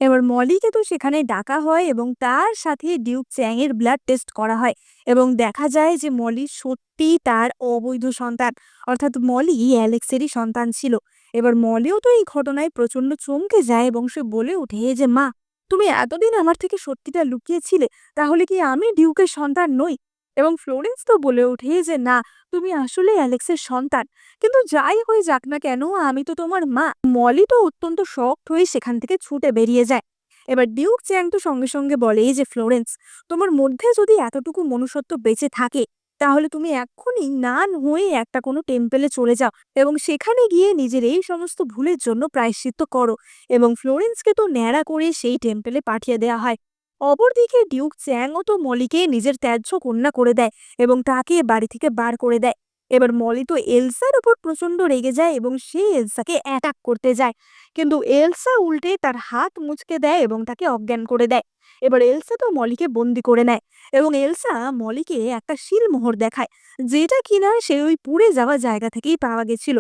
এবার মলিকে তো সেখানে ডাকা হয় এবং তার সাথে ডিউক চ্যাং এর ব্লাড টেস্ট করা হয় এবং দেখা যায় যে মলি সত্যি তার অবৈধ সন্তান, অর্থাৎ মলি অ্যালেক্সেরই সন্তান ছিল। এবার মলিও তো এই ঘটনায় প্রচন্ড চমকে যায় এবং সে বলে ওঠে যে মা, তুমি এতদিন আমার থেকে সত্যিটা লুকিয়েছিলে, তাহলে কি আমি ডিউকের সন্তান নই? এবং ফ্লোরেন্স তো বলে ওঠে যে না, তুমি আসলে অ্যালেক্সের সন্তান, কিন্তু যাই হয়ে যাক না কেন আমি তো তোমার মা। মলি তো অত্যন্ত শকড হয়ে সেখান থেকে ছুটে বেরিয়ে যায়। এবার ডিউক চ্যাং তো সঙ্গে সঙ্গে বলে যে ফ্লোরেন্স, তোমার মধ্যে যদি এতটুকু মনুষ্যত্ব বেঁচে থাকে তাহলে তুমি এক্ষুনি নান হয়ে একটা কোনো টেম্পেলে চলে যাও এবং সেখানে গিয়ে নিজের এই সমস্ত ভুলের জন্য প্রায়শ্চিত্ত করো। এবং ফ্লোরেন্সকে তো ন্যাড়া করে সেই টেম্পেলে পাঠিয়ে দেওয়া হয়। অপরদিকে ডিউক চ্যাংও তো মলিকে নিজের ত্যায্য কন্যা করে দেয় এবং তাকে বাড়ি থেকে বার করে দেয়। এবার মলি তো এলসার উপর প্রচন্ড রেগে যায় এবং সে এলসাকে অ্যাটাক করতে যায়, কিন্তু এলসা উল্টে তার হাত মুচকে দেয় এবং তাকে অজ্ঞান করে দেয়। এবার এলসা তো মলিকে বন্দি করে নেয় এবং এলসা মলিকে একটা শিলমোহর দেখায়, যেটা কিনা সে ওই পুড়ে যাওয়া জায়গা থেকেই পাওয়া গেছিল।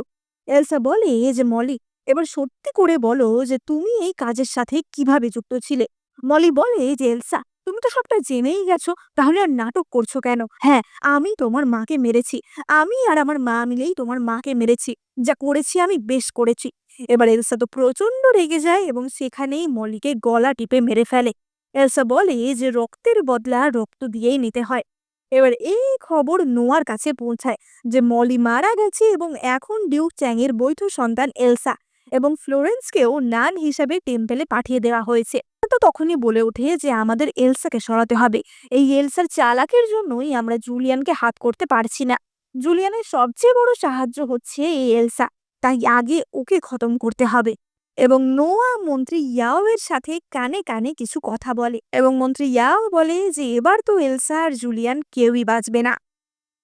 এলসা বলে যে মলি, এবার সত্যি করে বলো যে তুমি এই কাজের সাথে কিভাবে যুক্ত ছিলে। মলি বলে যে এলসা, তুমি তো সবটা জেনেই গেছো, তাহলে আর নাটক করছো কেন? হ্যাঁ, আমি তোমার মাকে মেরেছি, আমি আর আমার মা মিলেই তোমার মাকে মেরেছি, যা করেছি আমি বেশ করেছি। এবার এলসা তো প্রচন্ড রেগে যায় এবং সেখানেই মলিকে গলা টিপে মেরে ফেলে। এলসা বলে যে রক্তের বদলা রক্ত দিয়েই নিতে হয়। এবার এই খবর নোয়ার কাছে পৌঁছায় যে মলি মারা গেছে এবং এখন ডিউক চ্যাং এর বৈধ সন্তান এলসা এবং ফ্লোরেন্সকেও নান হিসাবে টেম্পেলে পাঠিয়ে দেওয়া হয়েছে। তো তখনই বলে ওঠে যে আমাদের এলসাকে সরাতে হবে, এই এলসার চালাকের জন্যই আমরা জুলিয়ানকে হাত করতে পারছি না। জুলিয়ানের সবচেয়ে বড় সাহায্য হচ্ছে এই এলসা, তাই আগে ওকে খতম করতে হবে। এবং নোয়া মন্ত্রী ইয়াও এর সাথে কানে কানে কিছু কথা বলে এবং মন্ত্রী ইয়াও বলে যে এবার তো এলসা আর জুলিয়ান কেউই বাঁচবে না।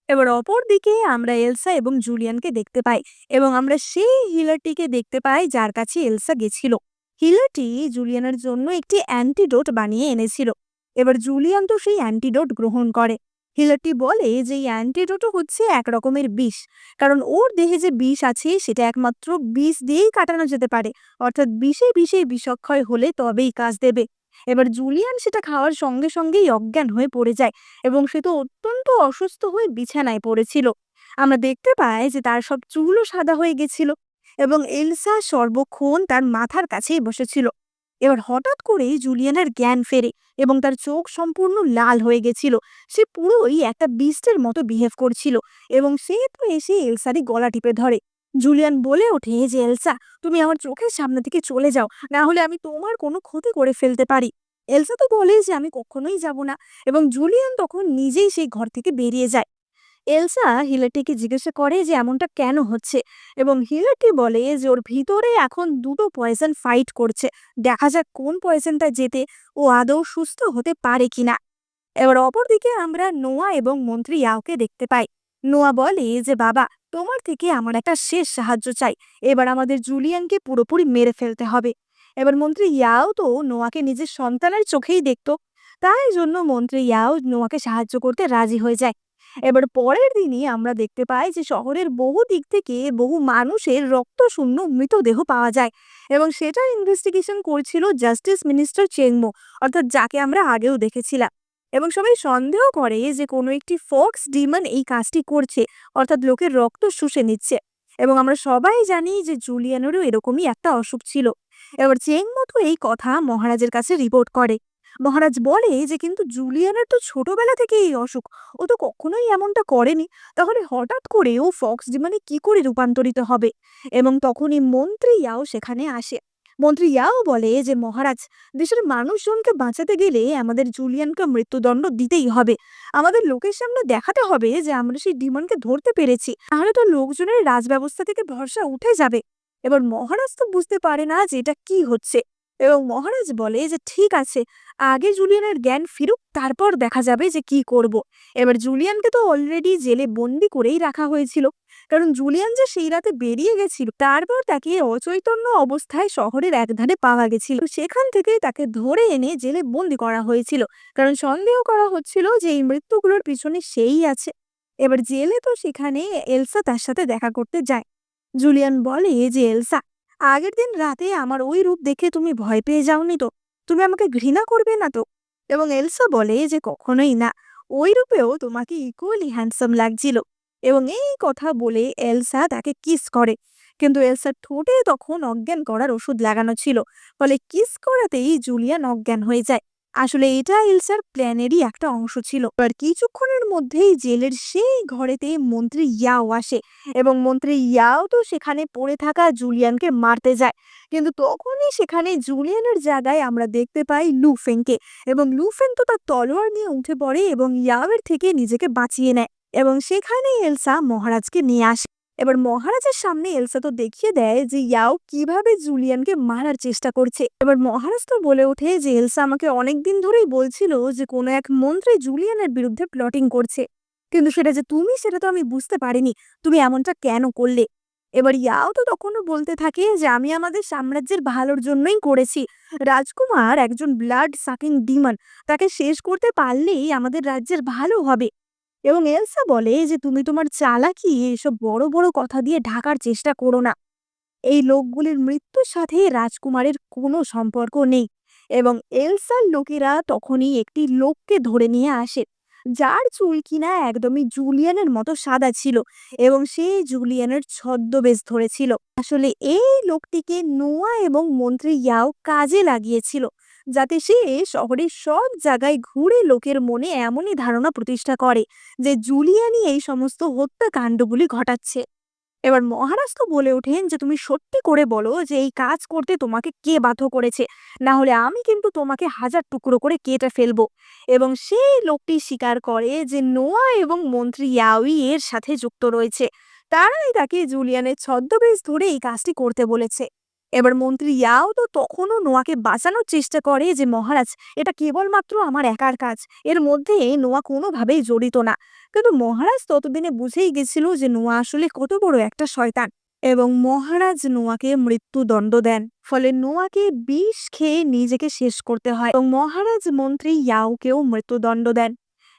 এবার অপরদিকে আমরা এলসা এবং জুলিয়ানকে দেখতে পাই এবং আমরা সেই হিলারটিকে দেখতে পাই যার কাছে এলসা গেছিল। হিলারটি জুলিয়ানের জন্য একটি অ্যান্টিডোট বানিয়ে এনেছিল। এবার জুলিয়ান তো সেই অ্যান্টিডোট গ্রহণ করে। হিলারটি বলে যে এই অ্যান্টিডোটও হচ্ছে এক রকমের বিষ, কারণ ওর দেহে যে বিষ আছে সেটা একমাত্র বিষ দিয়েই কাটানো যেতে পারে, অর্থাৎ বিষে বিষে বিষক্ষয় হলে তবেই কাজ দেবে। এবার জুলিয়ান সেটা খাওয়ার সঙ্গে সঙ্গেই অজ্ঞান হয়ে পড়ে যায় এবং সে তো অত্যন্ত অসুস্থ হয়ে বিছানায় পড়েছিল। আমরা দেখতে পাই যে তার সব চুলও সাদা হয়ে গেছিল এবং এলসা সর্বক্ষণ তার মাথার কাছেই বসেছিল। এবার হঠাৎ করেই জুলিয়ানের জ্ঞান ফেরে এবং তার চোখ সম্পূর্ণ লাল হয়ে গেছিল। সে পুরোই একটা বিস্টের মতো বিহেভ করছিল এবং সে তো এসে এলসারই গলা টিপে ধরে। জুলিয়ান বলে ওঠে যে এলসা, তুমি আমার চোখের সামনে থেকে চলে যাও, না হলে আমি তোমার কোনো ক্ষতি করে ফেলতে পারি। এলসা তো বলে যে আমি কখনোই যাব না এবং জুলিয়ান তখন নিজেই সেই ঘর থেকে বেরিয়ে যায়। এলসা হিলারটিকে জিজ্ঞাসা করে যে এমনটা কেন হচ্ছে এবং হিলারটি বলে যে ওর ভিতরে এখন দুটো পয়জন ফাইট করছে, দেখা যাক কোন পয়জনটা জেতে ও আদৌ সুস্থ হতে পারে কিনা। এবার অপরদিকে আমরা নোয়া এবং মন্ত্রী ইয়াওকে দেখতে পাই। নোয়া বলে যে বাবা, তোমার থেকে আমার একটা শেষ সাহায্য চাই, এবার আমাদের জুলিয়ানকে পুরোপুরি মেরে ফেলতে হবে। এবার মন্ত্রী ইয়াও তো নোয়াকে নিজের সন্তানের চোখেই দেখতো, তাই জন্য মন্ত্রী ইয়াও নোয়াকে সাহায্য করতে রাজি হয়ে যায়। এবার পরের দিনই আমরা দেখতে পাই যে শহরের বহু দিক থেকে বহু মানুষের রক্তশূন্য মৃতদেহ পাওয়া যায়, এবং সেটার ইনভেস্টিগেশন করছিল জাস্টিস মিনিস্টার চেংমো, অর্থাৎ যাকে আমরা আগেও দেখেছিলাম। এবং সবাই সন্দেহ করে যে কোনো একটি ফক্স ডিমন এই কাজটি করছে, অর্থাৎ লোকের রক্ত শুষে নিচ্ছে। এবং আমরা সবাই জানি যে জুলিয়ানেরও এরকমই একটা অসুখ ছিল। এবার চেংমো তো এই কথা মহারাজের কাছে রিপোর্ট করে। মহারাজ বলে যে কিন্তু জুলিয়ানের তো ছোটবেলা থেকে এই অসুখ, ও তো কখনোই এমনটা করেনি, তাহলে হঠাৎ করে ও ফক্স ডিমনে কি করে রূপান্তরিত হবে। এবং তখনই মন্ত্রী ইয়াও সেখানে আসে। মন্ত্রী ইয়াও বলে যে মহারাজ, দেশের মানুষজনকে বাঁচাতে গেলে আমাদের জুলিয়ানকে মৃত্যুদণ্ড দিতেই হবে। আমাদের লোকের সামনে দেখাতে হবে যে আমরা সেই ডিমনকে ধরতে পেরেছি, তাহলে তো লোকজনের রাজব্যবস্থা থেকে ভরসা উঠে যাবে। এবার মহারাজ তো বুঝতে পারে না যে এটা কি হচ্ছে, এবং মহারাজ বলে যে ঠিক আছে, আগে জুলিয়ানের জ্ঞান ফিরুক, তারপর দেখা যাবে যে কি করব। এবার জুলিয়ানকে তো অলরেডি জেলে বন্দি করেই রাখা হয়েছিল, কারণ জুলিয়ান যে সেই রাতে বেরিয়ে গেছিল, তারপর তাকে অচৈতন্য অবস্থায় শহরের একধারে পাওয়া গেছিল। সেখান থেকেই তাকে ধরে এনে জেলে বন্দি করা হয়েছিল, কারণ সন্দেহ করা হচ্ছিল যে এই মৃত্যুগুলোর পিছনে সেই আছে। এবার জেলে তো সেখানে এলসা তার সাথে দেখা করতে যায়। জুলিয়ান বলে যে এলসা, আগের দিন রাতে আমার ওই রূপ দেখে তুমি ভয় পেয়ে যাওনি তো? তুমি আমাকে ঘৃণা করবে না তো? এবং এলসা বলে যে কখনোই না, ওই রূপেও তোমাকে ইকুয়ালি হ্যান্ডসাম লাগছিল। এবং এই কথা বলে এলসা তাকে কিস করে, কিন্তু এলসার ঠোঁটে তখন অজ্ঞান করার ওষুধ লাগানো ছিল, ফলে কিস করাতেই জুলিয়ান অজ্ঞান হয়ে যায়। আসলে এটা এলসার প্ল্যানেরই একটা অংশ ছিল। আর কিছুক্ষণের মধ্যেই জেলের সেই ঘরেতে মন্ত্রী ইয়াও আসে, এবং মন্ত্রী ইয়াও তো সেখানে পড়ে থাকা জুলিয়ানকে মারতে যায়। কিন্তু তখনই সেখানে জুলিয়ানের জায়গায় আমরা দেখতে পাই লুফেনকে, এবং লুফেন তো তার তলোয়ার নিয়ে উঠে পড়ে এবং ইয়াওয়ের থেকে নিজেকে বাঁচিয়ে নেয়। এবং সেখানে এলসা মহারাজকে নিয়ে আসে। এবার মহারাজের সামনে এলসা তো দেখিয়ে দেয় যে ইয়াও কিভাবে জুলিয়ানকে মারার চেষ্টা করছে। এবার মহারাজ তো বলে ওঠে যে এলসা আমাকে অনেকদিন ধরেই বলছিল যে কোনো এক মন্ত্রী জুলিয়ানের বিরুদ্ধে প্লটিং করছে, কিন্তু সেটা যে তুমি সেটা তো আমি বুঝতে পারিনি, তুমি এমনটা কেন করলে? এবার ইয়াও তো তখনও বলতে থাকে যে আমি আমাদের সাম্রাজ্যের ভালোর জন্যই করেছি। রাজকুমার একজন ব্লাড সাকিং ডিমন, তাকে শেষ করতে পারলেই আমাদের রাজ্যের ভালো হবে। এবং এলসা বলে যে তুমি তোমার চালাকি এসব বড় বড় কথা দিয়ে ঢাকার চেষ্টা করো না। এই লোকগুলির মৃত্যুর সাথে রাজকুমারের কোনো সম্পর্ক নেই। এবং এলসার লোকেরা তখনই একটি লোককে ধরে নিয়ে আসে, যার চুল কিনা একদমই জুলিয়ানের মতো সাদা ছিল, এবং সে জুলিয়ানের ছদ্মবেশ ধরেছিল। আসলে এই লোকটিকে নোয়া এবং মন্ত্রী ইয়াও কাজে লাগিয়েছিল, যাতে সে শহরের সব জায়গায় ঘুরে লোকের মনে এমনই ধারণা প্রতিষ্ঠা করে যে জুলিয়ানই এই সমস্ত হত্যাকাণ্ডগুলি ঘটাচ্ছে। এবার মহারাজ তো বলে ওঠেন যে তুমি সত্যি করে বলো যে এই কাজ করতে তোমাকে কে বাধ্য করেছে, না হলে আমি কিন্তু তোমাকে হাজার টুকরো করে কেটে ফেলবো। এবং সেই লোকটি স্বীকার করে যে নোয়া এবং মন্ত্রী ইয়াওই এর সাথে যুক্ত রয়েছে, তারাই তাকে জুলিয়ানের ছদ্মবেশ ধরে এই কাজটি করতে বলেছে। এবার মন্ত্রী ইয়াও তো তখনও নোয়াকে বাঁচানোর চেষ্টা করে যে মহারাজ, এটা কেবলমাত্র আমার একার কাজ, এর মধ্যে নোয়া কোনোভাবেই জড়িত না। কিন্তু মহারাজ ততদিনে বুঝেই গেছিল যে নোয়া আসলে কত বড় একটা শয়তান, এবং মহারাজ নোয়াকে মৃত্যুদণ্ড দেন। ফলে নোয়াকে বিষ খেয়ে নিজেকে শেষ করতে হয়, এবং মহারাজ মন্ত্রী ইয়াওকেও মৃত্যুদণ্ড দেন।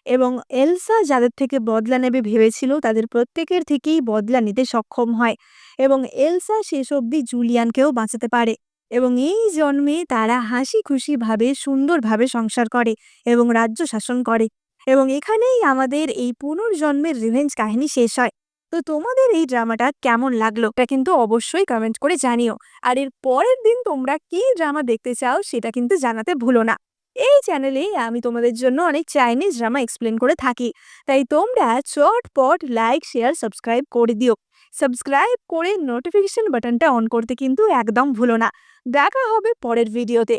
এবং এলসা যাদের থেকে বদলা নেবে ভেবেছিল, তাদের প্রত্যেকের থেকেই বদলা নিতে সক্ষম হয়, এবং এলসা শেষ অবধি জুলিয়ানকেও বাঁচাতে পারে। এবং এই জন্মে তারা হাসি খুশি ভাবে সুন্দরভাবে সংসার করে এবং রাজ্য শাসন করে। এবং এখানেই আমাদের এই পুনর্জন্মের রিভেঞ্জ কাহিনী শেষ হয়। তো তোমাদের এই ড্রামাটা কেমন লাগলো এটা কিন্তু অবশ্যই কমেন্ট করে জানিও। আর এর পরের দিন তোমরা কি ড্রামা দেখতে চাও সেটা কিন্তু জানাতে ভুলো না। এই চ্যানেলে আমি তোমাদের জন্য অনেক চাইনিজ ড্রামা এক্সপ্লেন করে থাকি, তাই তোমরা চটপট লাইক শেয়ার সাবস্ক্রাইব করে দিও। সাবস্ক্রাইব করে নোটিফিকেশন বাটনটা অন করতে কিন্তু একদম ভুলো না। দেখা হবে পরের ভিডিওতে।